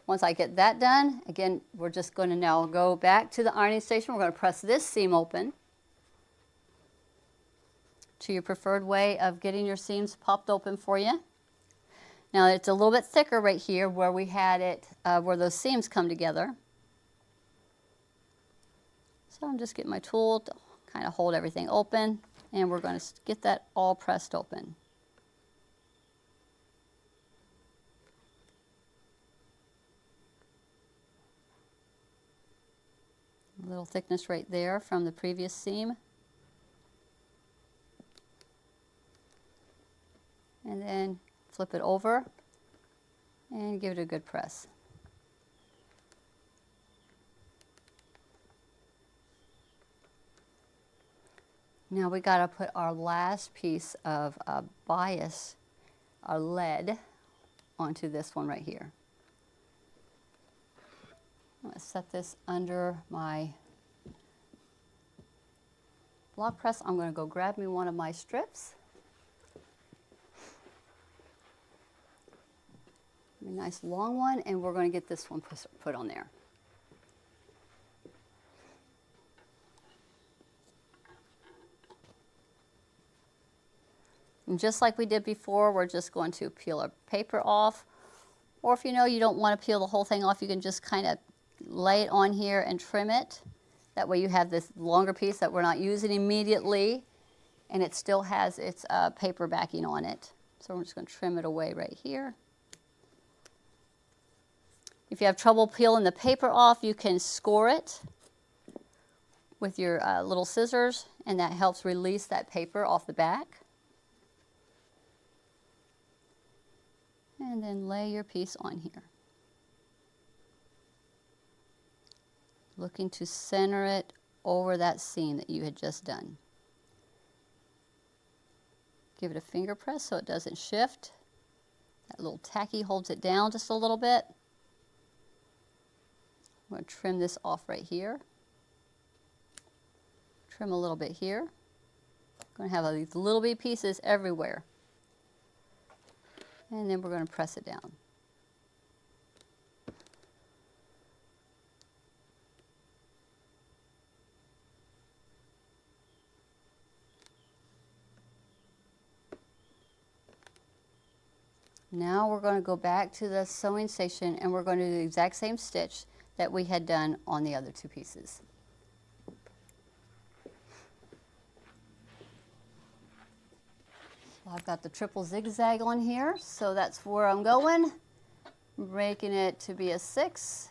once I get that done, again, we're just going to now go back to the ironing station. We're going to press this seam open to your preferred way of getting your seams popped open for you. Now it's a little bit thicker right here where we had it, where those seams come together. So I'm just getting my tool to kind of hold everything open and we're going to get that all pressed open. A little thickness right there from the previous seam. And then flip it over and give it a good press. Now we got to put our last piece of bias, our lead, onto this one right here. I'm going to set this under my block press. I'm going to go grab me one of my strips. A nice long one, and we're going to get this one put on there. And just like we did before, we're just going to peel our paper off. Or if you don't want to peel the whole thing off, you can just kind of lay it on here and trim it. That way you have this longer piece that we're not using immediately, and it still has its paper backing on it. So we're just going to trim it away right here. If you have trouble peeling the paper off, you can score it with your little scissors, and that helps release that paper off the back. And then lay your piece on here. Looking to center it over that seam that you had just done. Give it a finger press so it doesn't shift. That little tacky holds it down just a little bit. I'm going to trim this off right here. Trim a little bit here. I'm going to have these little bitty pieces everywhere. And then we're going to press it down. Now we're going to go back to the sewing station and we're going to do the exact same stitch that we had done on the other two pieces. So I've got the triple zigzag on here, so that's where I'm going. Making it to be a 6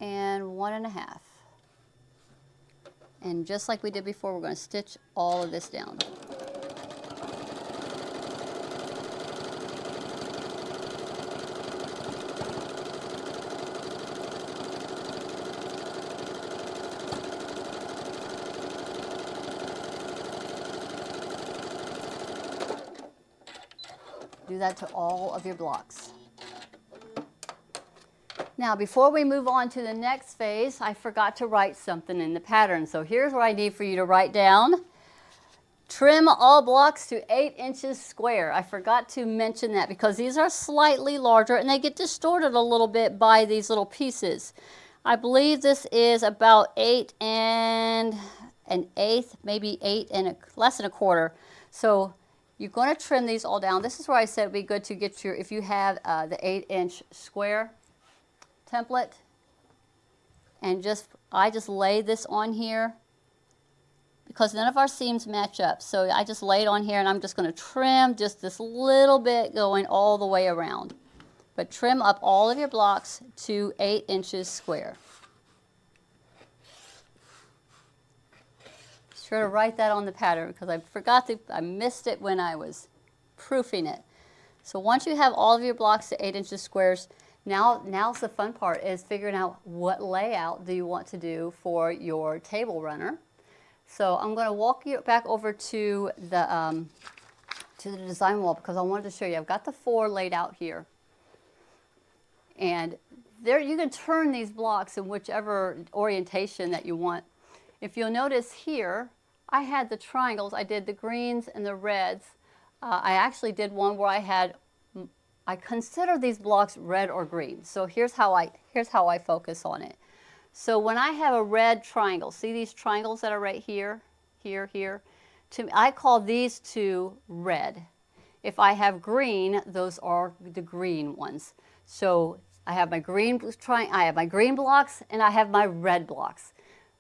and 1.5. And just like we did before, we're going to stitch all of this down. Do that to all of your blocks. Now, before we move on to the next phase, I forgot to write something in the pattern. So here's what I need for you to write down. Trim all blocks to 8 inches square. I forgot to mention that because these are slightly larger and they get distorted a little bit by these little pieces. I believe this is about 8 and an eighth, maybe 8 and less than a quarter. So you're going to trim these all down. This is where I said it would be good to get your, if you have the 8-inch square template, and I just lay this on here because none of our seams match up. So I just lay it on here and I'm just going to trim just this little bit going all the way around. But trim up all of your blocks to 8 inches square. Be sure to write that on the pattern because I missed it when I was proofing it. So once you have all of your blocks to 8 inches squares, now's the fun part, is figuring out what layout do you want to do for your table runner. So I'm going to walk you back over to the design wall because I wanted to show you. I've got the 4 laid out here. And there you can turn these blocks in whichever orientation that you want. If you'll notice here, I had the triangles. I did the greens and the reds. I actually did one where I consider these blocks red or green. So here's how I focus on it. So when I have a red triangle, see these triangles that are right here, here, here? I call these 2 red. If I have green, those are the green ones. So I have my green blocks and I have my red blocks.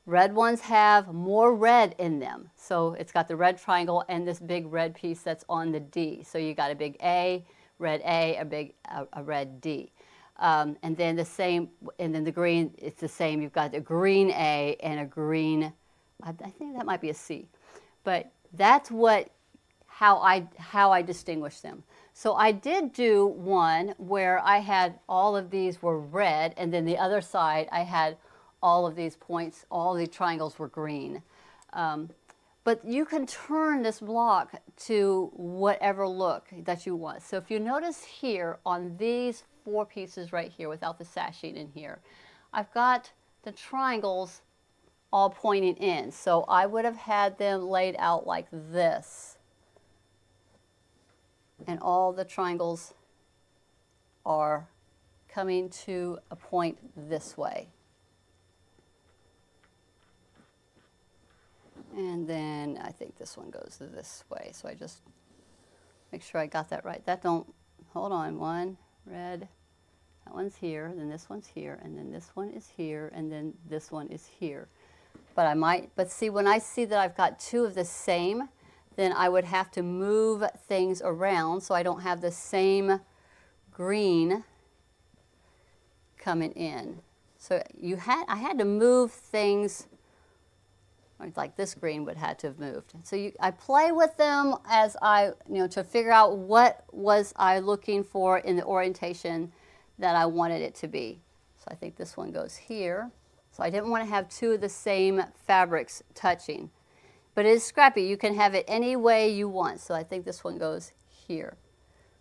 Red ones have more red in them. So it's got the red triangle and this big red piece that's on the D. So you got a big A, a red D. And then the same, and then the green, it's the same. You've got a green A and a green, I think that might be a C. But that's how I distinguish them. So I did do one where I had all of these were red, and then the other side I had all of these points, all the triangles were green. But you can turn this block to whatever look that you want. So if you notice here on these 4 pieces right here without the sashing in here, I've got the triangles all pointing in. So I would have had them laid out like this. And all the triangles are coming to a point this way. And then I think this one goes this way. So I just make sure I got that right. Hold on, one, red, that one's here, then this one's here, and then this one is here, and then this one is here. But see, when I see that I've got 2 of the same, then I would have to move things around so I don't have the same green coming in. So I had to move things, like this green would have to have moved. So I play with them as to figure out what was I looking for in the orientation that I wanted it to be. So I think this one goes here. So I didn't want to have 2 of the same fabrics touching. But it is scrappy. You can have it any way you want. So I think this one goes here.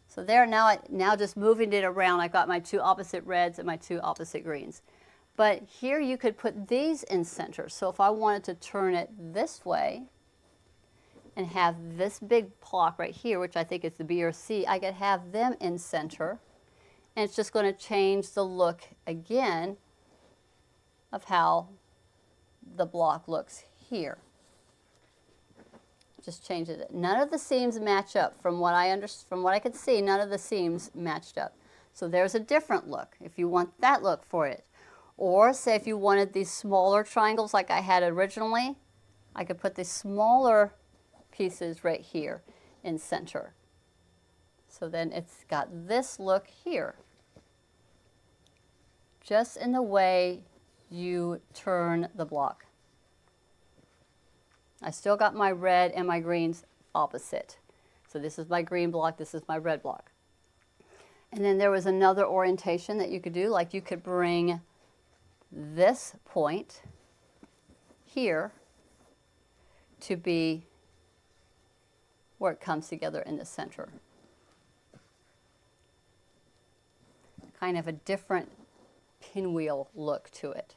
So there, now just moving it around, I've got my 2 opposite reds and my 2 opposite greens. But here you could put these in center. So if I wanted to turn it this way and have this big block right here, which I think is the B or C, I could have them in center. And it's just going to change the look again of how the block looks here. Just change it. None of the seams match up. From what I could see, none of the seams matched up. So there's a different look if you want that look for it. Or say if you wanted these smaller triangles like I had originally, I could put the smaller pieces right here in center. So then it's got this look here. Just in the way you turn the block. I still got my red and my greens opposite. So this is my green block, this is my red block. And then there was another orientation that you could do, like you could bring this point here to be where it comes together in the center. Kind of a different pinwheel look to it.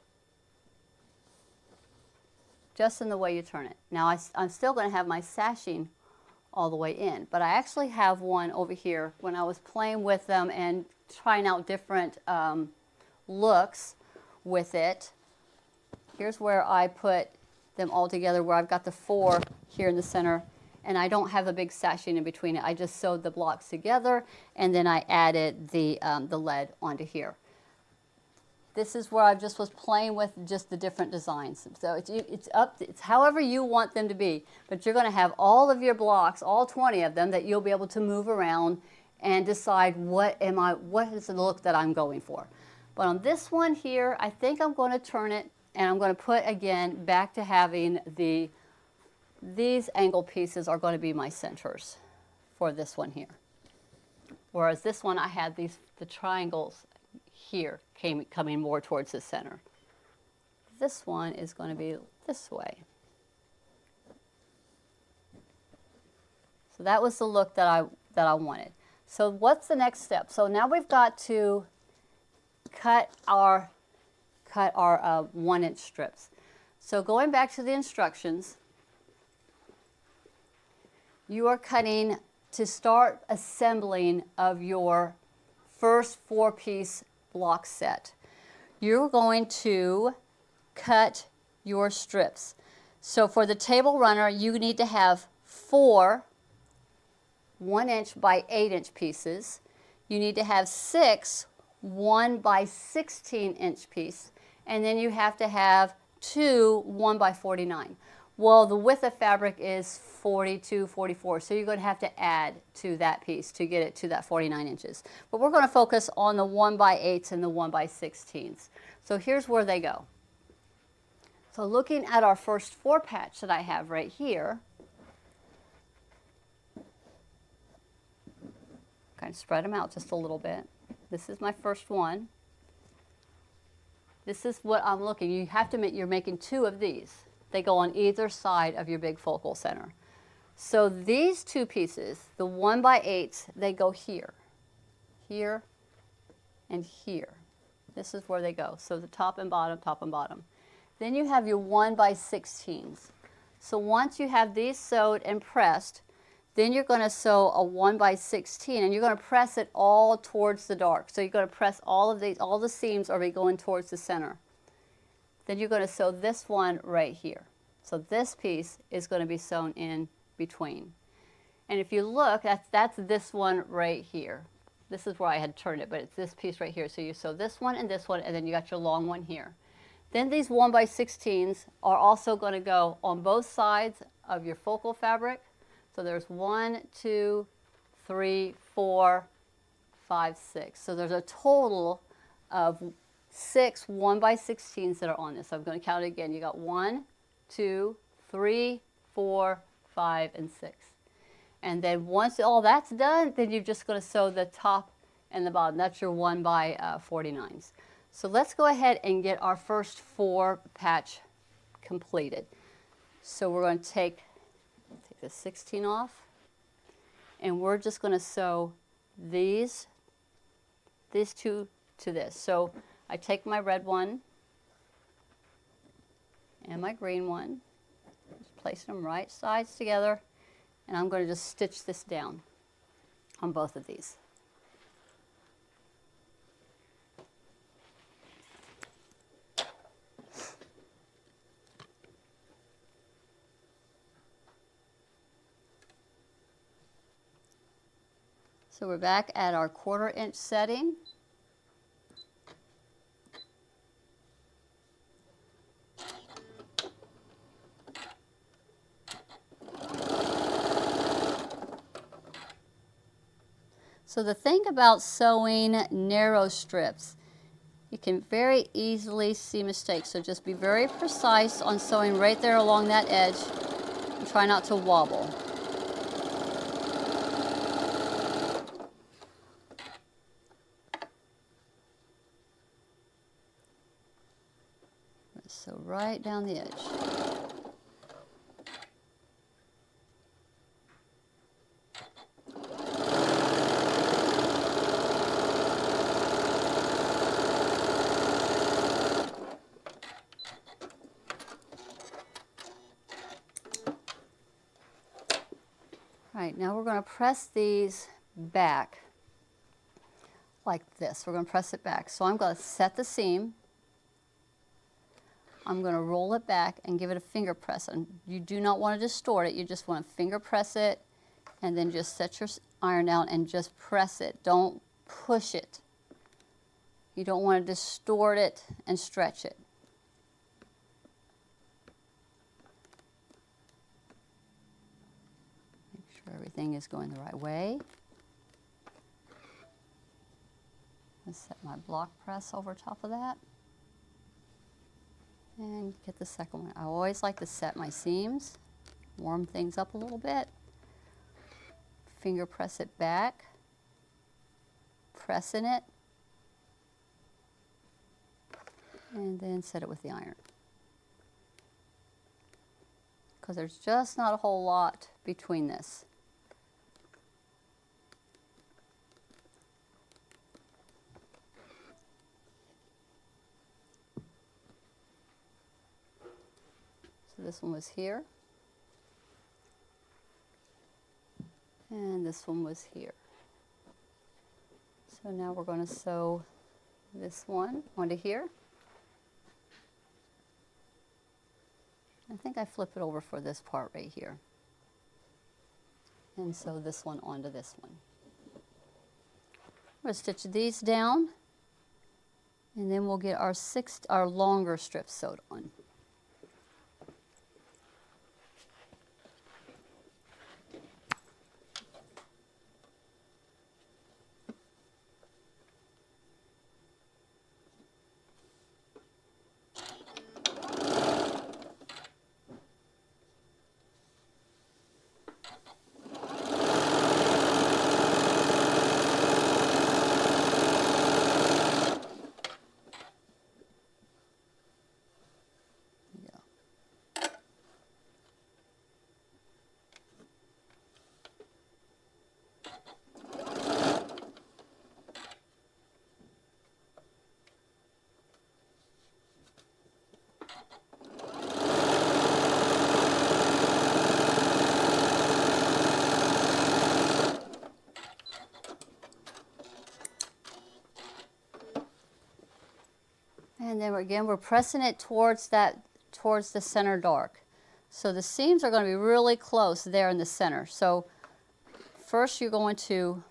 Just in the way you turn it. Now I'm still going to have my sashing all the way in, but I actually have one over here when I was playing with them and trying out different looks with it. Here's where I put them all together, where I've got the 4 here in the center, and I don't have a big sashing in between it. I just sewed the blocks together, and then I added the lead onto here. This is where I just was playing with just the different designs. So it's however you want them to be, but you're going to have all of your blocks, all 20 of them, that you'll be able to move around and decide what is the look that I'm going for. But on this one here, I think I'm going to turn it, and I'm going to put again back to having these angle pieces are going to be my centers for this one here. Whereas this one I had the triangles here coming more towards the center. This one is going to be this way. So that was the look that I wanted. So what's the next step? So now we've got to cut our 1-inch strips. So going back to the instructions, you are cutting to start assembling of your first 4-piece block set. You're going to cut your strips. So for the table runner, you need to have 4 1-inch by 8-inch pieces. You need to have 6 1 by 16-inch piece, and then you have to have 2 1 by 49. Well, the width of fabric is 42, 44, so you're going to have to add to that piece to get it to that 49 inches. But we're going to focus on the 1 by 8s and the 1 by 16s. So here's where they go. So looking at our first 4 patch that I have right here, kind of spread them out just a little bit. This is my first one. This is what I'm looking. You have to make, you're making 2 of these. They go on either side of your big focal center. So these 2 pieces, the 1 by 8s, they go here, here, and here. This is where they go. So the top and bottom, top and bottom. Then you have your 1 by 16s. So once you have these sewed and pressed, then you're going to sew a 1 by 16, and you're going to press it all towards the dark. So you're going to press all of these, all the seams are going towards the center. Then you're going to sew this one right here. So this piece is going to be sewn in between. And if you look, that's this one right here. This is where I had turned it, but it's this piece right here. So you sew this one, and then you got your long one here. Then these 1 by 16s are also going to go on both sides of your focal fabric. So there's 1, 2, 3, 4, 5, 6. So there's a total of 6 1 by 16s that are on this. So I'm going to count it again. You got 1, 2, 3, 4, 5, and 6. And then once all that's done, then you're just going to sew the top and the bottom. That's your 1 by 49s. So let's go ahead and get our first 4 patch completed. So we're going to take the 16 off, and we're just going to sew these 2 to this. So I take my red one and my green one, just place them right sides together, and I'm going to just stitch this down on both of these. So we're back at our 1/4 inch setting. So the thing about sewing narrow strips, you can very easily see mistakes. So just be very precise on sewing right there along that edge and try not to wobble. So right down the edge. right, now we're going to press these back like this. We're going to press it back. So I'm going to set the seam. I'm going to roll it back and give it a finger press. And you do not want to distort it. You just want to finger press it and then just set your iron down and just press it. Don't push it. You don't want to distort it and stretch it. Make sure everything is going the right way. Let's set my block press over top of that. And get the second one. I always like to set my seams, warm things up a little bit. Finger press it back, pressing it, and then set it with the iron. Because there's just not a whole lot between this. So this one was here, and this one was here. So now we're going to sew this one onto here. I think I flip it over for this part right here. And sew this one onto this one. I'm going to stitch these down, and then we'll get our longer strips sewed on. And then again, we're pressing it towards the center dark. So the seams are going to be really close there in the center. So first you're going to,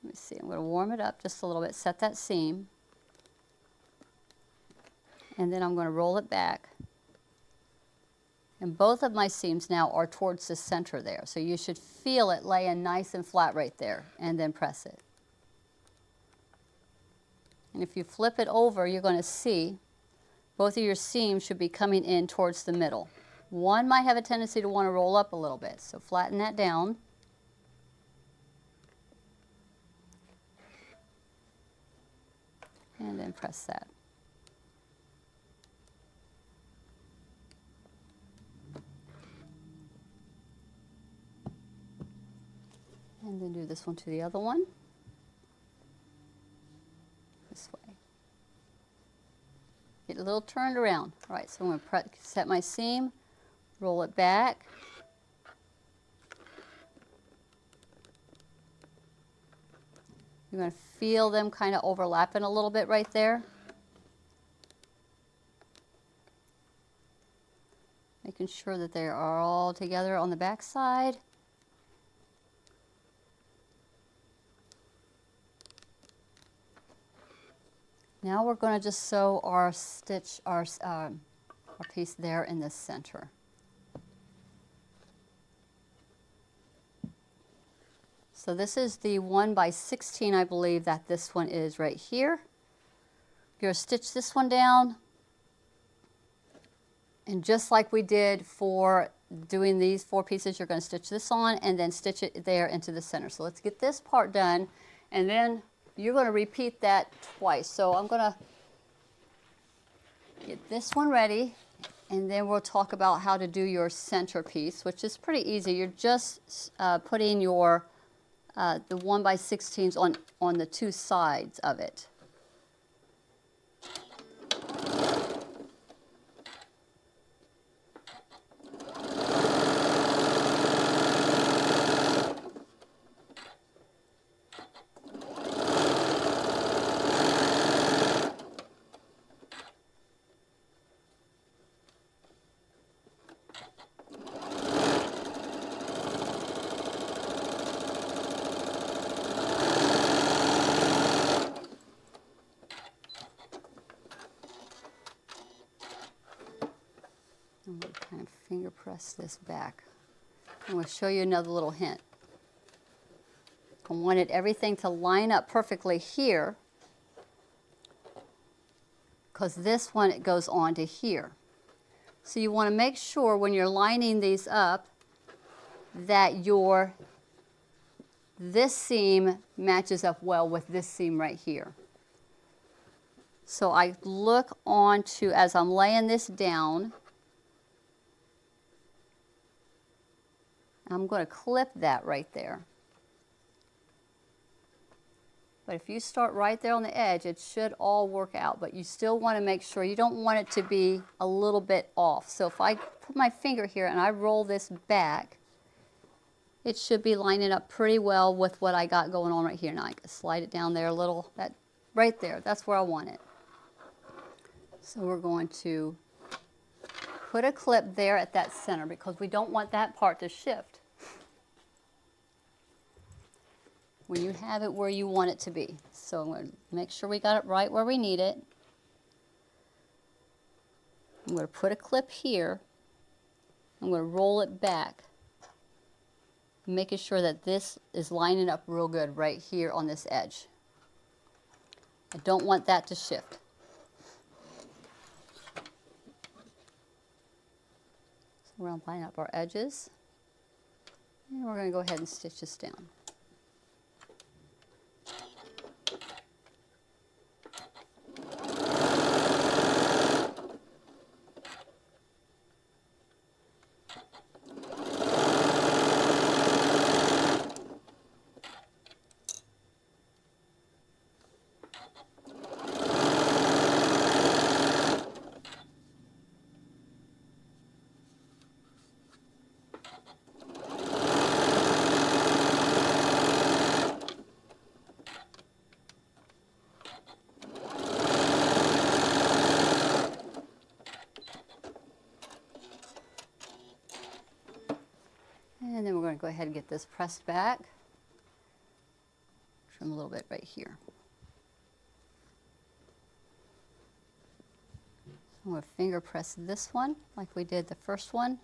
let me see, I'm going to warm it up just a little bit, set that seam, and then I'm going to roll it back. And both of my seams now are towards the center there. So you should feel it laying nice and flat right there, and then press it. And if you flip it over, you're going to see both of your seams should be coming in towards the middle. One might have a tendency to want to roll up a little bit, so flatten that down. And then press that. And then do this one to the other one. This way. Get a little turned around. All right, so I'm going to set my seam, roll it back. You're going to feel them kind of overlapping a little bit right there. Making sure that they are all together on the back side. Now we're going to just sew our piece there in the center. So this is the 1x16, I believe that this one is right here. You're going to stitch this one down, and just like we did for doing these 4 pieces, you're going to stitch this on and then stitch it there into the center. So let's get this part done, and then you're going to repeat that twice. So I'm going to get this one ready, and then we'll talk about how to do your center piece, which is pretty easy. You're just putting your the 1x16s on the 2 sides of it. kind of finger press this back. I'm going to show you another little hint. I wanted everything to line up perfectly here because this one, it goes on to here. So you want to make sure when you're lining these up that this seam matches up well with this seam right here. So I look on to, as I'm laying this down, I'm going to clip that right there. But if you start right there on the edge, it should all work out. But you still want to make sure, you don't want it to be a little bit off. So if I put my finger here and I roll this back, it should be lining up pretty well with what I got going on right here. Now I can slide it down there a little, that right there, that's where I want it. So we're going to put a clip there at that center because we don't want that part to shift when you have it where you want it to be. So I'm going to make sure we got it right where we need it. I'm going to put a clip here. I'm going to roll it back, making sure that this is lining up real good right here on this edge. I don't want that to shift. So we're going to line up our edges, and we're going to go ahead and stitch this down. And then we're going to go ahead and get this pressed back. Trim a little bit right here. I'm going to finger press this one like we did the first one.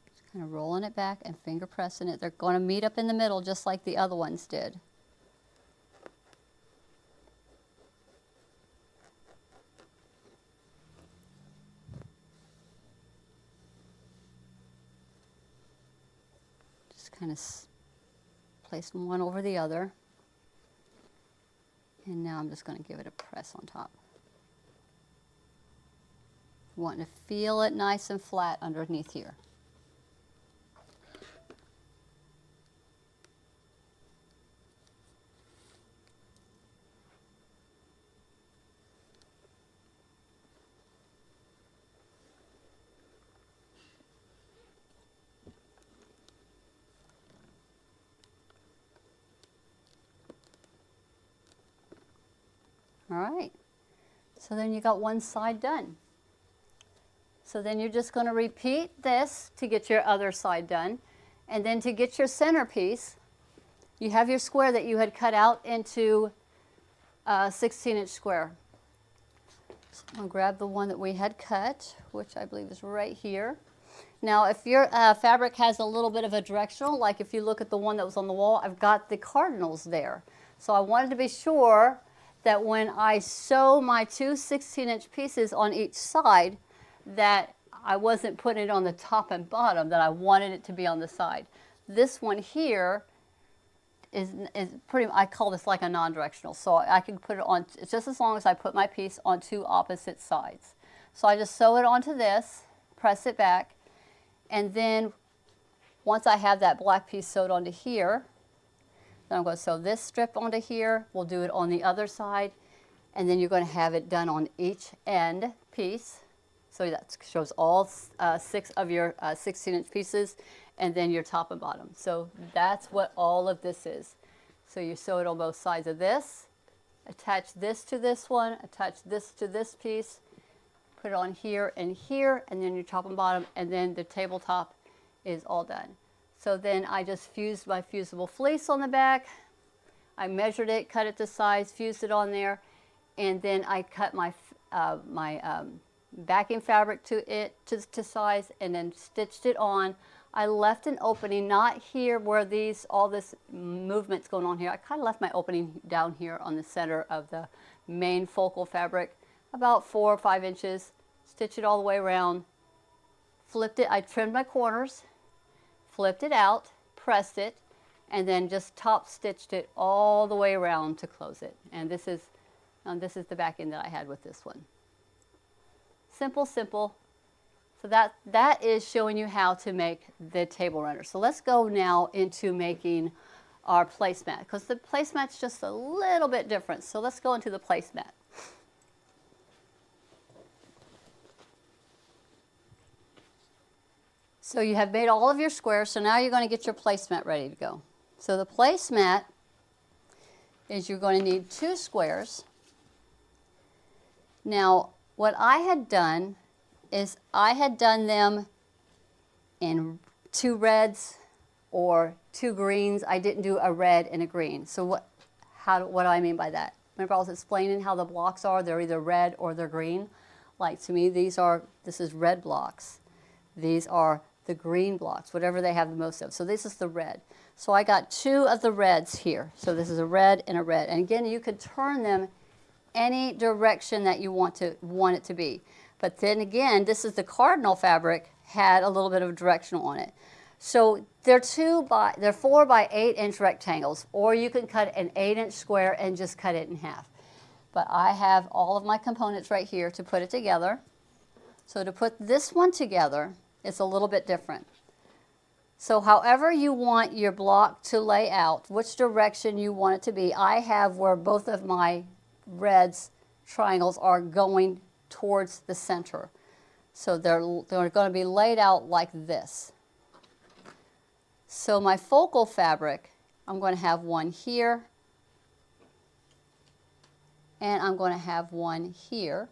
Just kind of rolling it back and finger pressing it. They're going to meet up in the middle just like the other ones did. Kind of place one over the other, and now I'm just going to give it a press on top. Wanting to feel it nice and flat underneath here. All right, so then you got one side done. So then you're just going to repeat this to get your other side done. And then to get your centerpiece, you have your square that you had cut out into a 16-inch square. So I'll grab the one that we had cut, which I believe is right here. Now, if your fabric has a little bit of a directional, like if you look at the one that was on the wall, I've got the cardinals there. So I wanted to be sure that when I sew my two 16-inch pieces on each side, that I wasn't putting it on the top and bottom, that I wanted it to be on the side. This one here is pretty, I call this like a non-directional, so I can put it on just as long as I put my piece on two opposite sides. So I just sew it onto this, press it back, and then once I have that black piece sewed onto here, then I'm going to sew this strip onto here. We'll do it on the other side, and then you're going to have it done on each end piece. So that shows all 6 of your 16-inch pieces, and then your top and bottom. So that's what all of this is. So you sew it on both sides of this, attach this to this one, attach this to this piece, put it on here, and then your top and bottom, and then the tabletop is all done. So then I just fused my fusible fleece on the back. I measured it, cut it to size, fused it on there, and then I cut my backing fabric to size, and then stitched it on. I left an opening, not here where all this movement's going on here. I kind of left my opening down here on the center of the main focal fabric, about 4 or 5 inches. Stitch it all the way around, flipped it. I trimmed my corners, flipped it out, pressed it, and then just top stitched it all the way around to close it. And this is the backing that I had with this one. Simple, simple. So that is showing you how to make the table runner. So let's go now into making our placemat, because the placemat's just a little bit different. So let's go into the placemat. So you have made all of your squares, so now you're going to get your placemat ready to go. So the placemat is you're going to need 2 squares. Now, what I had done is I had done them in 2 reds or 2 greens. I didn't do a red and a green. So what do I mean by that? Remember I was explaining how the blocks are? They're either red or they're green. Like to me, this is red blocks. These are the green blocks, whatever they have the most of. So this is the red. So I got 2 of the reds here. So this is a red and a red. And again, you could turn them any direction that you want it to be. But then again, this is the cardinal fabric, had a little bit of directional on it. So they're 4 by 8 inch rectangles, or you can cut an 8-inch square and just cut it in half. But I have all of my components right here to put it together. So to put this one together, it's a little bit different. So however you want your block to lay out, which direction you want it to be, I have where both of my reds triangles are going towards the center. So they're going to be laid out like this. So my focal fabric, I'm going to have one here, and I'm going to have one here.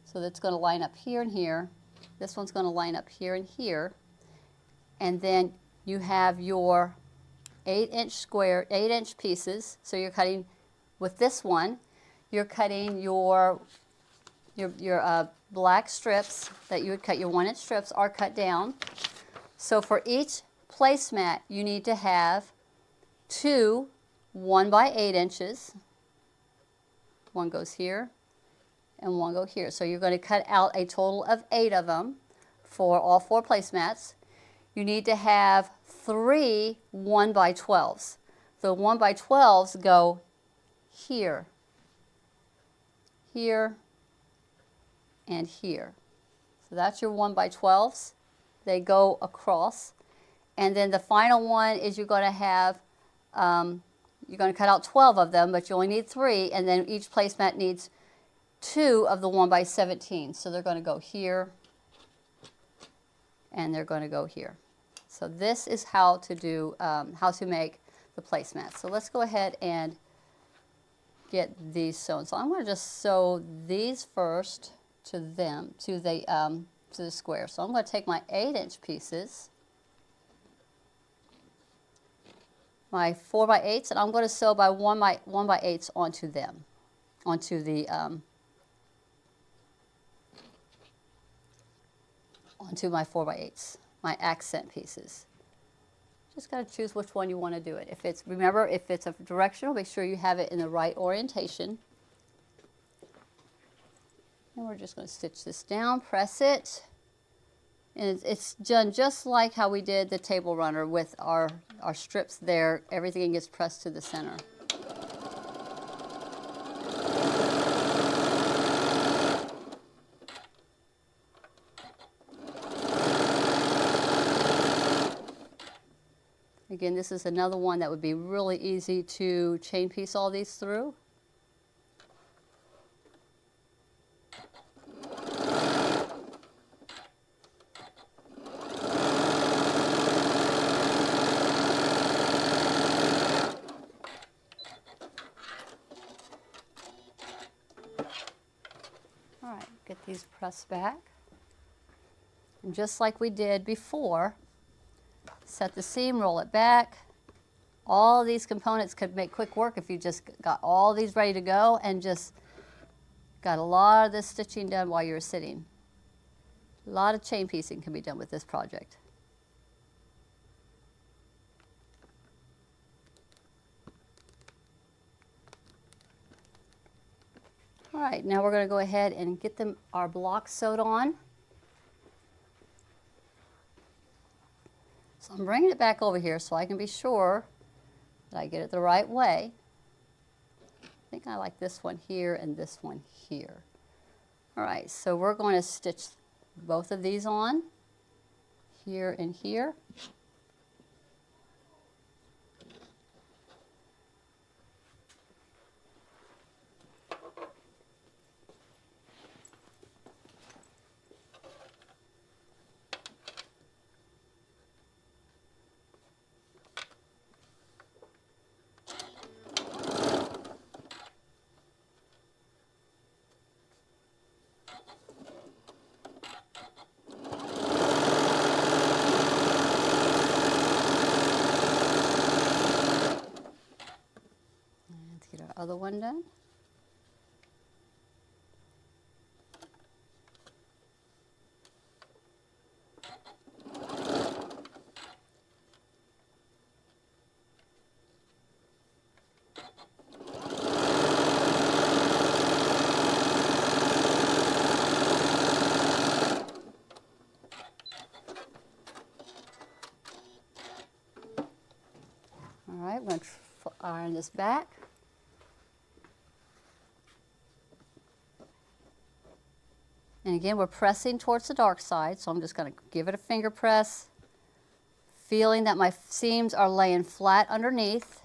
So that's going to line up here and here. This one's going to line up here and here. And then you have your 8-inch pieces. So you're cutting with this one, you're cutting your black strips that you would cut. Your 1-inch strips are cut down. So for each placemat, you need to have 2 1 by 8 inches. One goes here and one go here. So you're going to cut out a total of 8 of them for all 4 placemats. You need to have 3 1 by 12s. The 1 by 12s go here, here, and here. So that's your 1 by 12s. They go across. And then the final one is you're going to have, you're going to cut out 12 of them, but you only need 3, and then each placemat needs 2 of the 1 by 17. So they're going to go here, and they're going to go here. So this is how to make the placemat. So let's go ahead and get these sewn. So I'm going to just sew these first to the square. So I'm going to take my 8-inch pieces, my 4 by 8s, and I'm going to sew by 1 by 8s onto them, onto my 4 by 8s, my accent pieces. Just got to choose which one you want to do it. Remember, if it's a directional, make sure you have it in the right orientation. And we're just going to stitch this down, press it. And it's done just like how we did the table runner with our strips there. Everything gets pressed to the center. Again, this is another one that would be really easy to chain piece all these through. All right, get these pressed back. And just like we did before, set the seam, roll it back. All these components could make quick work if you just got all these ready to go and just got a lot of this stitching done while you're sitting. A lot of chain piecing can be done with this project. All right, now we're going to go ahead and get our blocks sewed on. So I'm bringing it back over here so I can be sure that I get it the right way. I think I like this one here and this one here. All right, so we're going to stitch both of these on, here and here. Let's get our other one done. All right, we're going to iron this back. And again, we're pressing towards the dark side, so I'm just going to give it a finger press, feeling that my seams are laying flat underneath.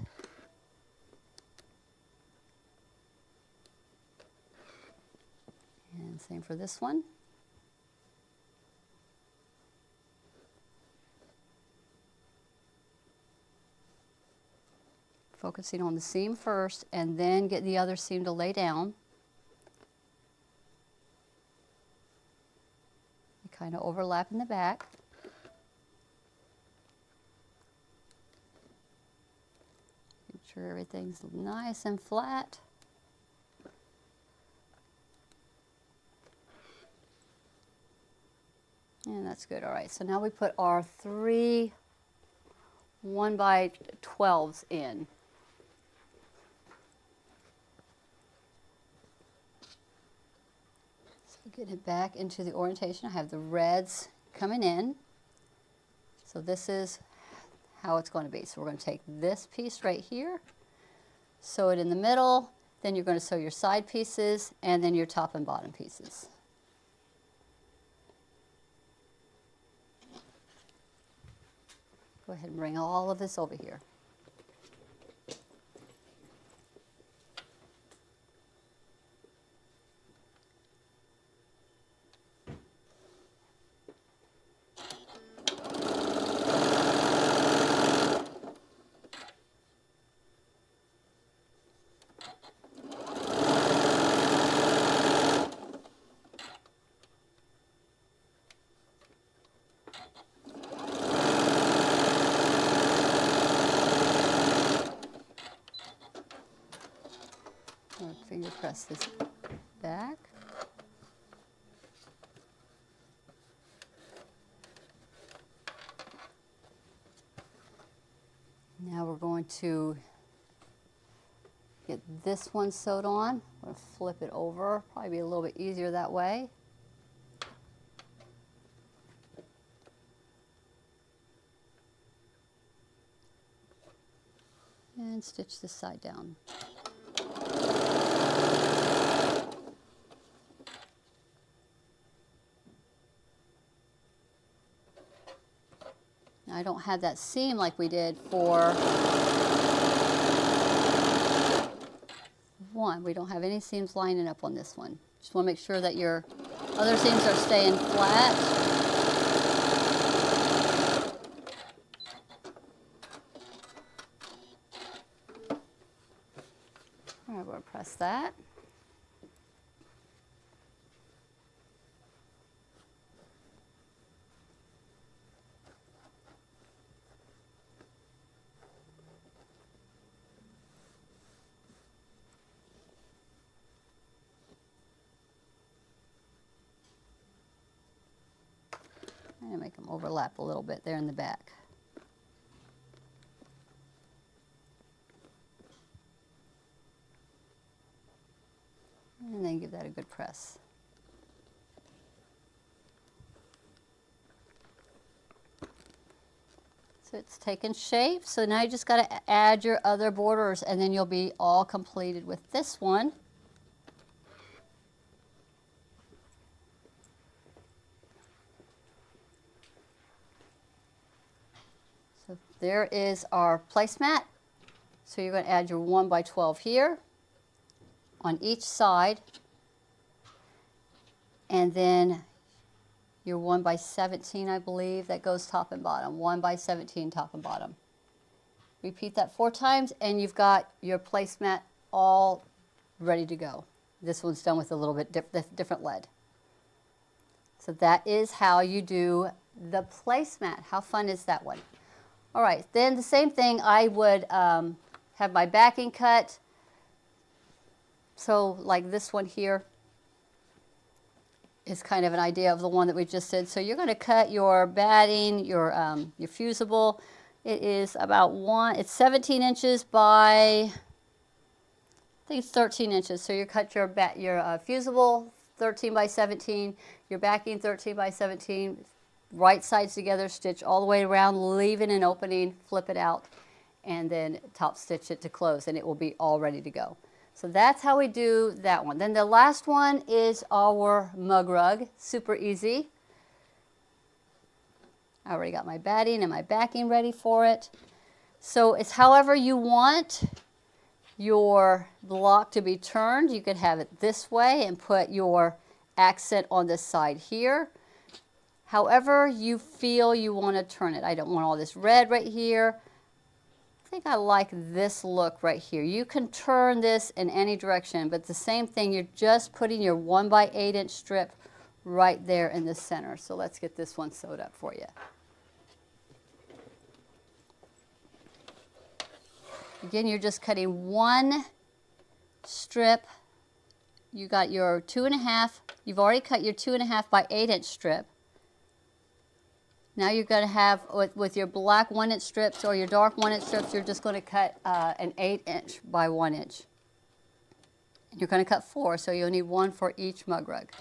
And same for this one. Focusing on the seam first and then get the other seam to lay down. You kind of overlap in the back. Make sure everything's nice and flat. And that's good. All right, so now we put our 3 1x12s in. Get it back into the orientation. I have the reds coming in. So this is how it's going to be. So we're going to take this piece right here, sew it in the middle, then you're going to sew your side pieces and then your top and bottom pieces. Go ahead and bring all of this over here. Finger press this back. Now we're going to get this one sewed on. I'm going to flip it over, probably be a little bit easier that way. And stitch this side down. I don't have that seam like we did for one. We don't have any seams lining up on this one. Just want to make sure that your other seams are staying flat. All right, we're going to press that. And make them overlap a little bit there in the back. And then give that a good press. So it's taken shape. So now you just got to add your other borders, and then you'll be all completed with this one. So there is our placemat. So you're going to add your 1 by 12 here on each side, and then your 1 by 17, I believe, that goes top and bottom. 1 by 17 top and bottom. Repeat that 4 times, and you've got your placemat all ready to go. This one's done with a little bit different lead. So that is how you do the placemat. How fun is that one? All right, then the same thing, I would have my backing cut. So like this one here is kind of an idea of the one that we just did. So you're going to cut your batting, your fusible. It is about it's 17 inches by, I think it's 13 inches. So you cut your fusible 13 by 17, your backing 13 by 17, right sides together, stitch all the way around, leaving an opening, flip it out, and then top stitch it to close, and it will be all ready to go. So that's how we do that one. Then the last one is our mug rug. Super easy. I already got my batting and my backing ready for it. So it's however you want your block to be turned. You could have it this way and put your accent on this side here. However you feel you want to turn it. I don't want all this red right here. I think I like this look right here. You can turn this in any direction, but the same thing, you're just putting your 1 by 8 inch strip right there in the center. So let's get this one sewed up for you. Again, you're just cutting 1 strip. You got your 2.5, you've already cut your 2.5 by 8 inch strip. Now you're going to have, with your black 1 inch strips or your dark 1 inch strips, you're just going to cut an 8 inch by 1 inch. You're going to cut 4, so you'll need 1 for each mug rug.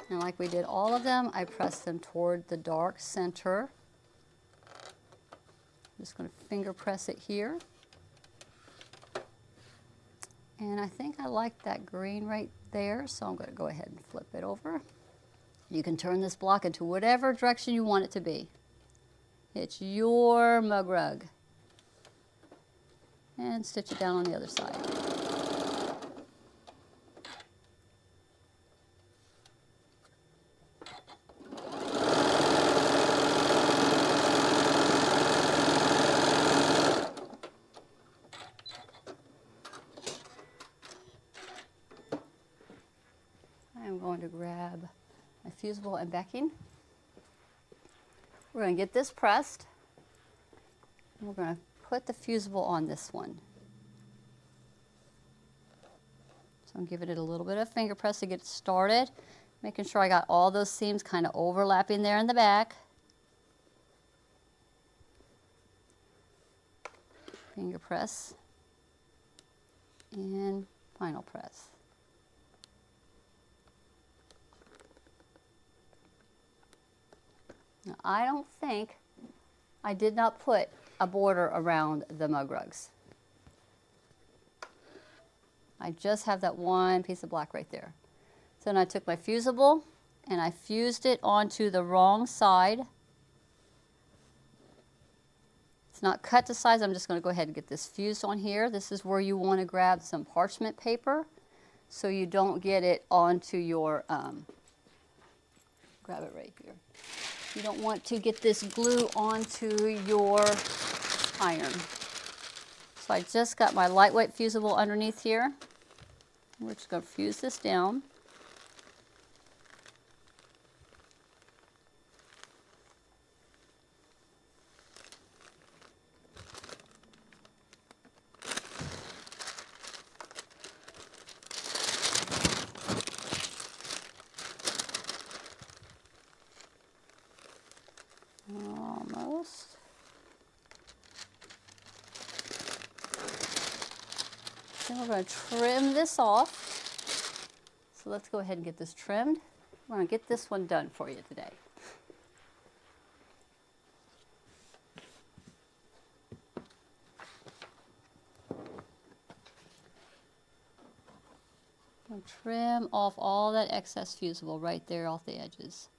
And like we did all of them, I press them toward the dark center. I'm just going to finger press it here. And I think I like that green right there, so I'm going to go ahead and flip it over. You can turn this block into whatever direction you want it to be. It's your mug rug. And stitch it down on the other side. I'm going to grab my fusible and backing. We're going to get this pressed. We're going to put the fusible on this one. So I'm giving it a little bit of finger press to get it started, making sure I got all those seams kind of overlapping there in the back. Finger press and final press. Now, I don't think, I did not put a border around the mug rugs. I just have that one piece of black right there. So then I took my fusible and I fused it onto the wrong side. It's not cut to size. I'm just going to go ahead and get this fused on here. This is where you want to grab some parchment paper so you don't get it onto your, grab it right here. You don't want to get this glue onto your iron. So I just got my lightweight fusible underneath here. We're just going to fuse this down. Then we're going to trim this off. So let's go ahead and get this trimmed. We're going to get this one done for you today. And trim off all that excess fusible right there off the edges.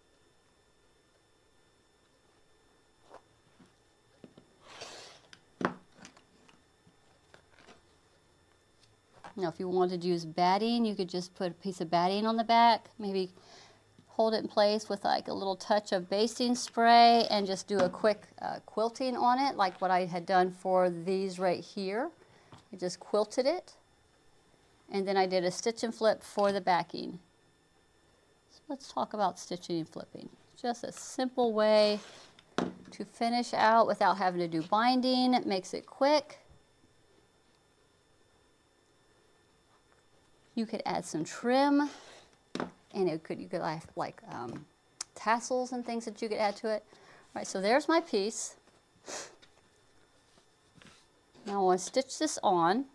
Now if you wanted to use batting, you could just put a piece of batting on the back, maybe hold it in place with like a little touch of basting spray and just do a quick quilting on it, like what I had done for these right here. I just quilted it. And then I did a stitch and flip for the backing. So let's talk about stitching and flipping. Just a simple way to finish out without having to do binding. It makes it quick. You could add some trim, and you could have like tassels and things that you could add to it. All right, so there's my piece. Now I want to stitch this on.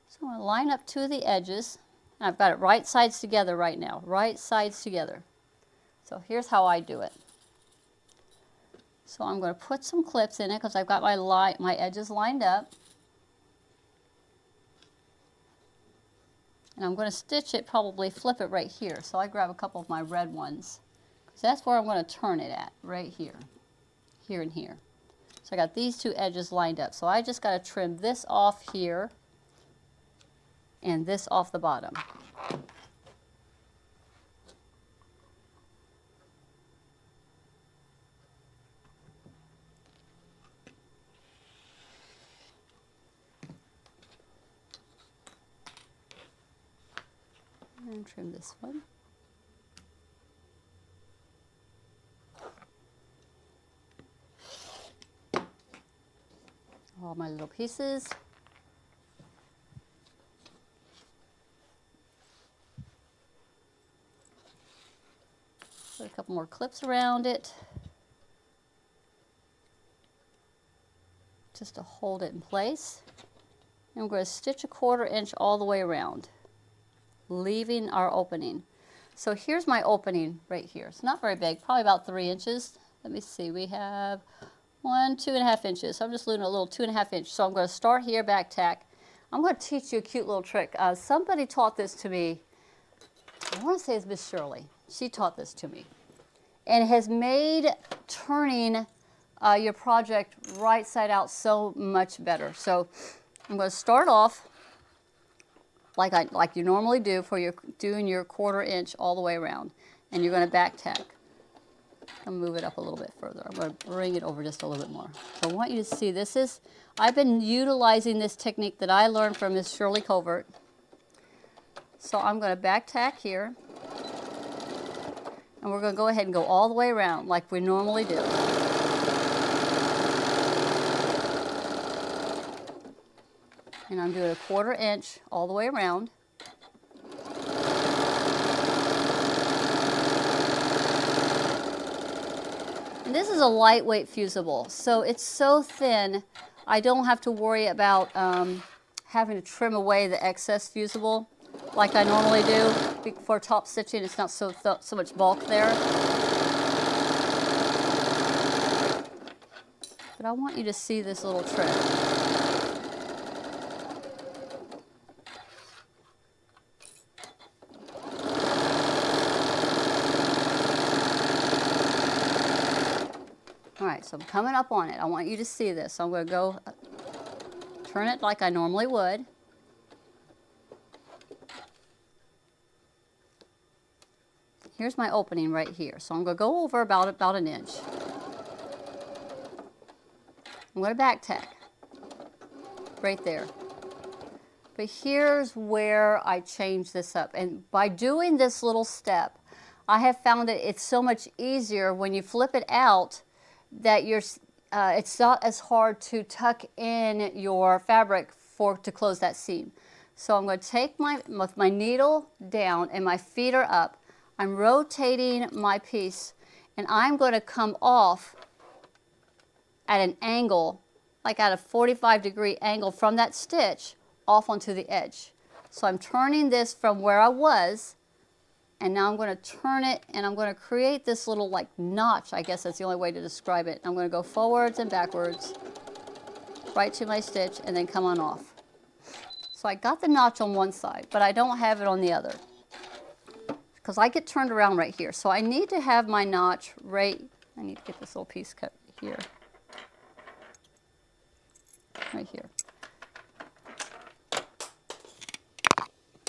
So I'm going to line up two of the edges. And I've got it right sides together right now, right sides together. So here's how I do it. So I'm going to put some clips in it because I've got my edges lined up. And I'm going to stitch it, probably flip it right here. So I grab a couple of my red ones, because that's where I'm going to turn it at, right here, here and here. So I got these two edges lined up. So I just got to trim this off here and this off the bottom. And trim this one. All my little pieces. Put a couple more clips around it, just to hold it in place. And I'm going to stitch a 1/4 inch all the way around, leaving our opening. So here's my opening right here. It's not very big, probably about 3 inches. Let me see, we have 2.5 inches. So I'm just doing a little 2.5 inch. So I'm going to start here, back tack. I'm going to teach you a cute little trick. Somebody taught this to me. I want to say it's Miss Shirley. She taught this to me. And it has made turning your project right side out so much better. So I'm going to start off like you normally do for doing your 1/4 inch all the way around. And you're going to back tack. I'm going to move it up a little bit further. I'm going to bring it over just a little bit more. So I want you to see, I've been utilizing this technique that I learned from Miss Shirley Covert. So I'm going to back tack here. And we're going to go ahead and go all the way around like we normally do. And I'm doing a 1/4 inch all the way around. And this is a lightweight fusible, so it's so thin I don't have to worry about having to trim away the excess fusible like I normally do. For top stitching, it's not so much bulk there. But I want you to see this little trick. All right, so I'm coming up on it. I want you to see this. So I'm going to go turn it like I normally would. Here's my opening right here. So I'm going to go over about 1 inch. I'm going to back tack right there. But here's where I change this up. And by doing this little step, I have found that it's so much easier when you flip it out that it's not as hard to tuck in your fabric to close that seam. So I'm going to take my needle down and my feet are up. I'm rotating my piece and I'm going to come off at an angle, like at a 45-degree angle from that stitch, off onto the edge. So I'm turning this from where I was, and now I'm going to turn it, and I'm going to create this little like notch. I guess that's the only way to describe it. I'm going to go forwards and backwards, right to my stitch, and then come on off. So I got the notch on one side, but I don't have it on the other, because I get turned around right here. So I need to have my notch right, I need to get this little piece cut here, right here.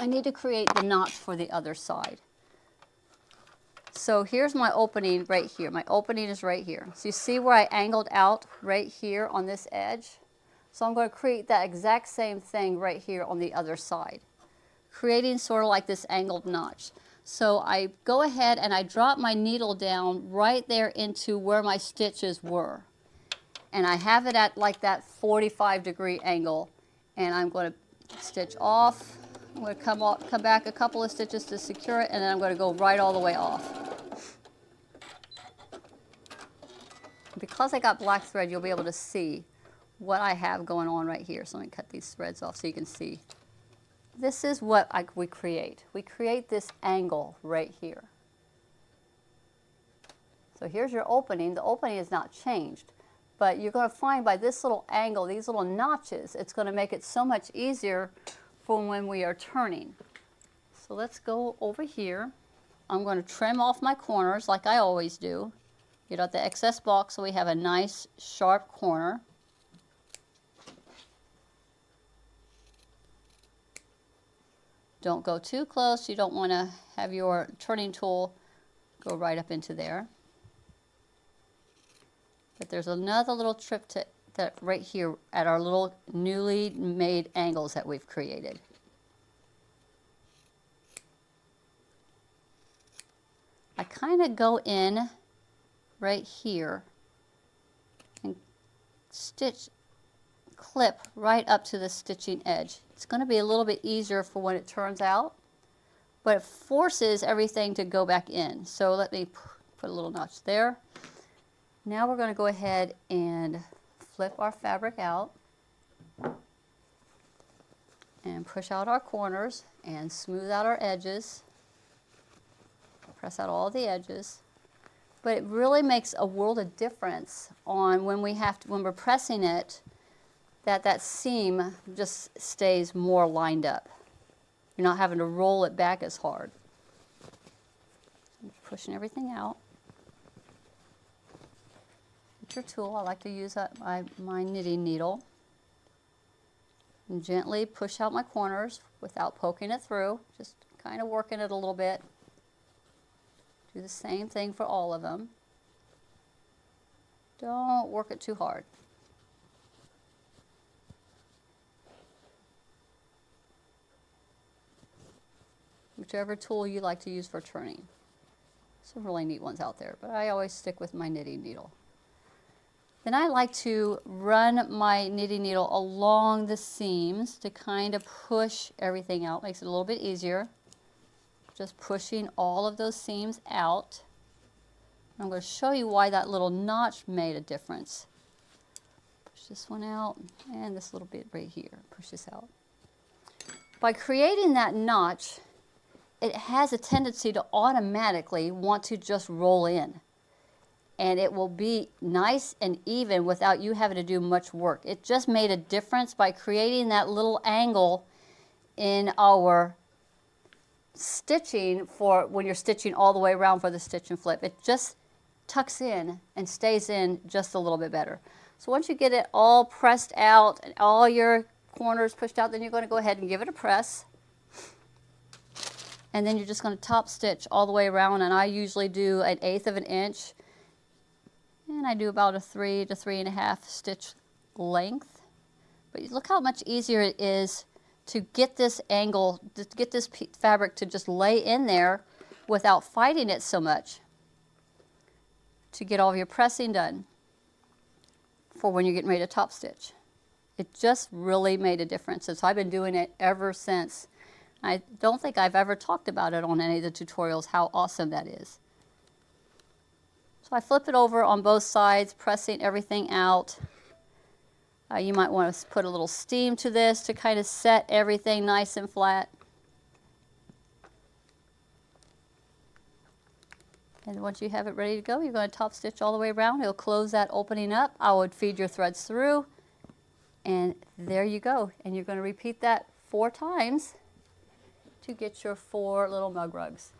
I need to create the notch for the other side. So here's my opening right here. My opening is right here. So you see where I angled out right here on this edge? So I'm going to create that exact same thing right here on the other side, creating sort of like this angled notch. So I go ahead and I drop my needle down right there into where my stitches were. And I have it at like that 45-degree angle. And I'm going to stitch off. I'm going to come back a couple of stitches to secure it, and then I'm going to go right all the way off. Because I got black thread, you'll be able to see what I have going on right here. So let me cut these threads off so you can see. This is what we create. We create this angle right here. So here's your opening. The opening is not changed, but you're going to find by this little angle, these little notches, it's going to make it so much easier for when we are turning. So let's go over here. I'm going to trim off my corners like I always do. Get out the excess bulk so we have a nice sharp corner. Don't go too close. You don't want to have your turning tool go right up into there. But there's another little trip to that right here at our little newly made angles that we've created. I kind of go in right here and clip right up to the stitching edge. It's going to be a little bit easier for when it turns out, but it forces everything to go back in. So let me put a little notch there. Now we're going to go ahead and flip our fabric out and push out our corners and smooth out our edges. Press out all the edges. But it really makes a world of difference on when we're pressing it, that seam just stays more lined up. You're not having to roll it back as hard. Pushing everything out. With your tool, I like to use my knitting needle. And gently push out my corners without poking it through, just kind of working it a little bit. Do the same thing for all of them. Don't work it too hard. Whichever tool you like to use for turning. Some really neat ones out there, but I always stick with my knitting needle. Then I like to run my knitting needle along the seams to kind of push everything out. Makes it a little bit easier. Just pushing all of those seams out. I'm going to show you why that little notch made a difference. Push this one out and this little bit right here. Push this out. By creating that notch, it has a tendency to automatically want to just roll in. And it will be nice and even without you having to do much work. It just made a difference by creating that little angle in our stitching for when you're stitching all the way around for the stitch and flip. It just tucks in and stays in just a little bit better. So once you get it all pressed out and all your corners pushed out, then you're going to go ahead and give it a press. And then you're just going to top stitch all the way around, and I usually do 1/8 of an inch. And I do about a 3 to 3.5 stitch length. But look how much easier it is to get this angle, to get this fabric to just lay in there without fighting it so much, to get all of your pressing done for when you're getting ready to top stitch. It just really made a difference. And so I've been doing it ever since. I don't think I've ever talked about it on any of the tutorials, how awesome that is. So I flip it over on both sides, pressing everything out. You might want to put a little steam to this to kind of set everything nice and flat. And once you have it ready to go, you're going to top stitch all the way around. It'll close that opening up. I would feed your threads through, and there you go. And you're going to repeat that 4 times to get your 4 little mug rugs.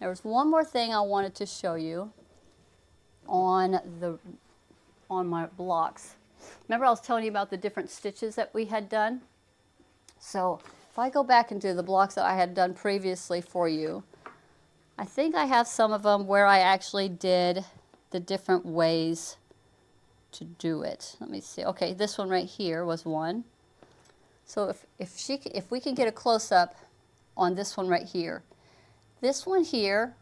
There was one more thing I wanted to show you on my blocks. Remember I was telling you about the different stitches that we had done? So if I go back into the blocks that I had done previously for you, I think I have some of them where I actually did the different ways to do it. Let me see. Okay, this one right here was one. So if we can get a close-up on this one right here. This one here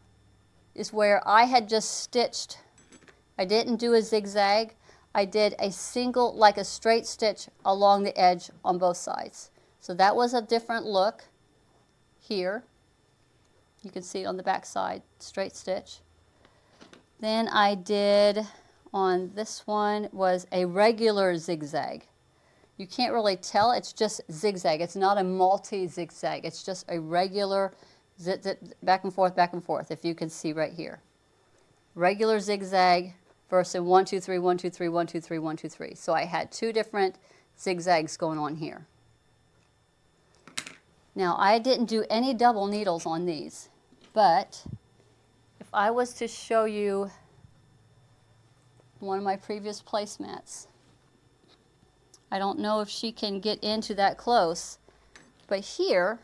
is where I had just stitched. I didn't do a zigzag. I did a single, like a straight stitch along the edge on both sides. So that was a different look here. You can see it on the back side, straight stitch. Then I did on this one was a regular zigzag. You can't really tell, it's just zigzag. It's not a multi-zigzag. It's just a regular zit, zit, back and forth, if you can see right here. Regular zigzag versus 1, 2, 3, 1, 2, 3, 1, 2, 3, 1, 2, 3. So I had 2 different zigzags going on here. Now I didn't do any double needles on these, but if I was to show you one of my previous placemats, I don't know if she can get into that close, but here,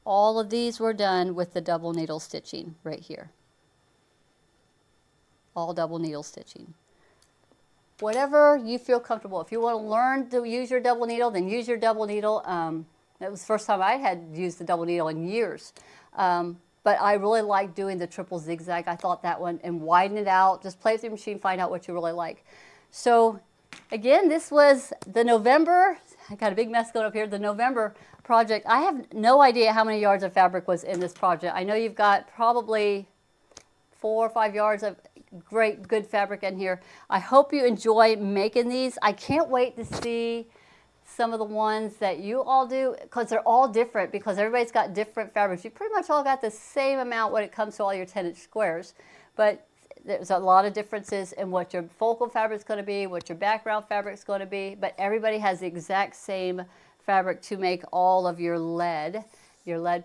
all of these were done with the double needle stitching right here. All double needle stitching. Whatever you feel comfortable. If you want to learn to use your double needle, then use your double needle. That was the first time I had used the double needle in years. But I really like doing the triple zigzag. I thought that one, and widen it out. Just play with your machine, find out what you really like. So again, this was the November, I got a big mess going up here, the November project. I have no idea how many yards of fabric was in this project. I know you've got probably 4 or 5 yards of great, good fabric in here. I hope you enjoy making these. I can't wait to see some of the ones that you all do, because they're all different, because everybody's got different fabrics. You pretty much all got the same amount when it comes to all your 10-inch squares, but there's a lot of differences in what your focal fabric is going to be, what your background fabric is going to be, but everybody has the exact same fabric to make all of your lead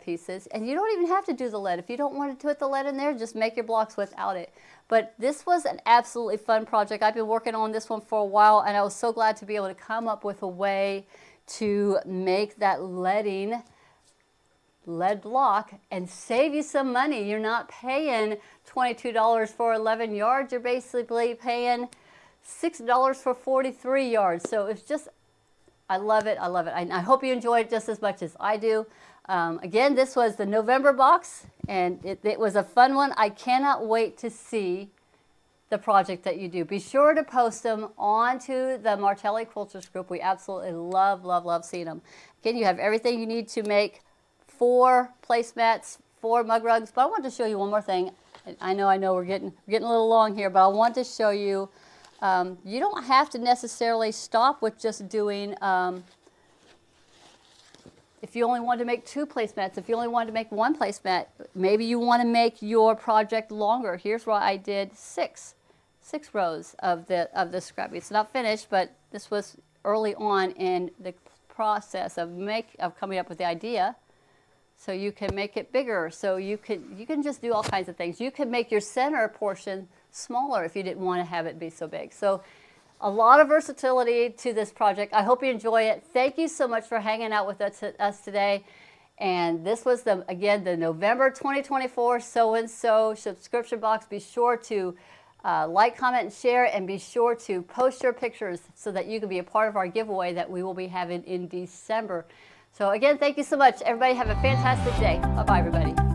pieces. And you don't even have to do the lead. If you don't want to put the lead in there, just make your blocks without it. But this was an absolutely fun project. I've been working on this one for a while, and I was so glad to be able to come up with a way to make that lead block and save you some money. You're not paying $22 for 11 yards. You're basically paying $6 for 43 yards. So it's just, I love it. I love it. I hope you enjoyed it just as much as I do. Again, this was the November box, and it was a fun one. I cannot wait to see the project that you do. Be sure to post them onto the Martelli Quilters group. We absolutely love, love, love seeing them. Again, you have everything you need to make 4 placemats, 4 mug rugs, but I want to show you one more thing. I know we're getting a little long here, but I want to show you, you don't have to necessarily stop with just doing, if you only want to make 2 placemats, if you only want to make 1 placemat, maybe you want to make your project longer. Here's why I did 6 rows of the Scrappy. It's not finished, but this was early on in the process of coming up with the idea. So you can make it bigger. So you can just do all kinds of things. You can make your center portion smaller if you didn't want to have it be so big. So a lot of versatility to this project. I hope you enjoy it. Thank you so much for hanging out with us today. And this was, again, the November 2024 So-and-So subscription box. Be sure to like, comment, and share, and be sure to post your pictures so that you can be a part of our giveaway that we will be having in December. So again, thank you so much. Everybody have a fantastic day. Bye-bye, everybody.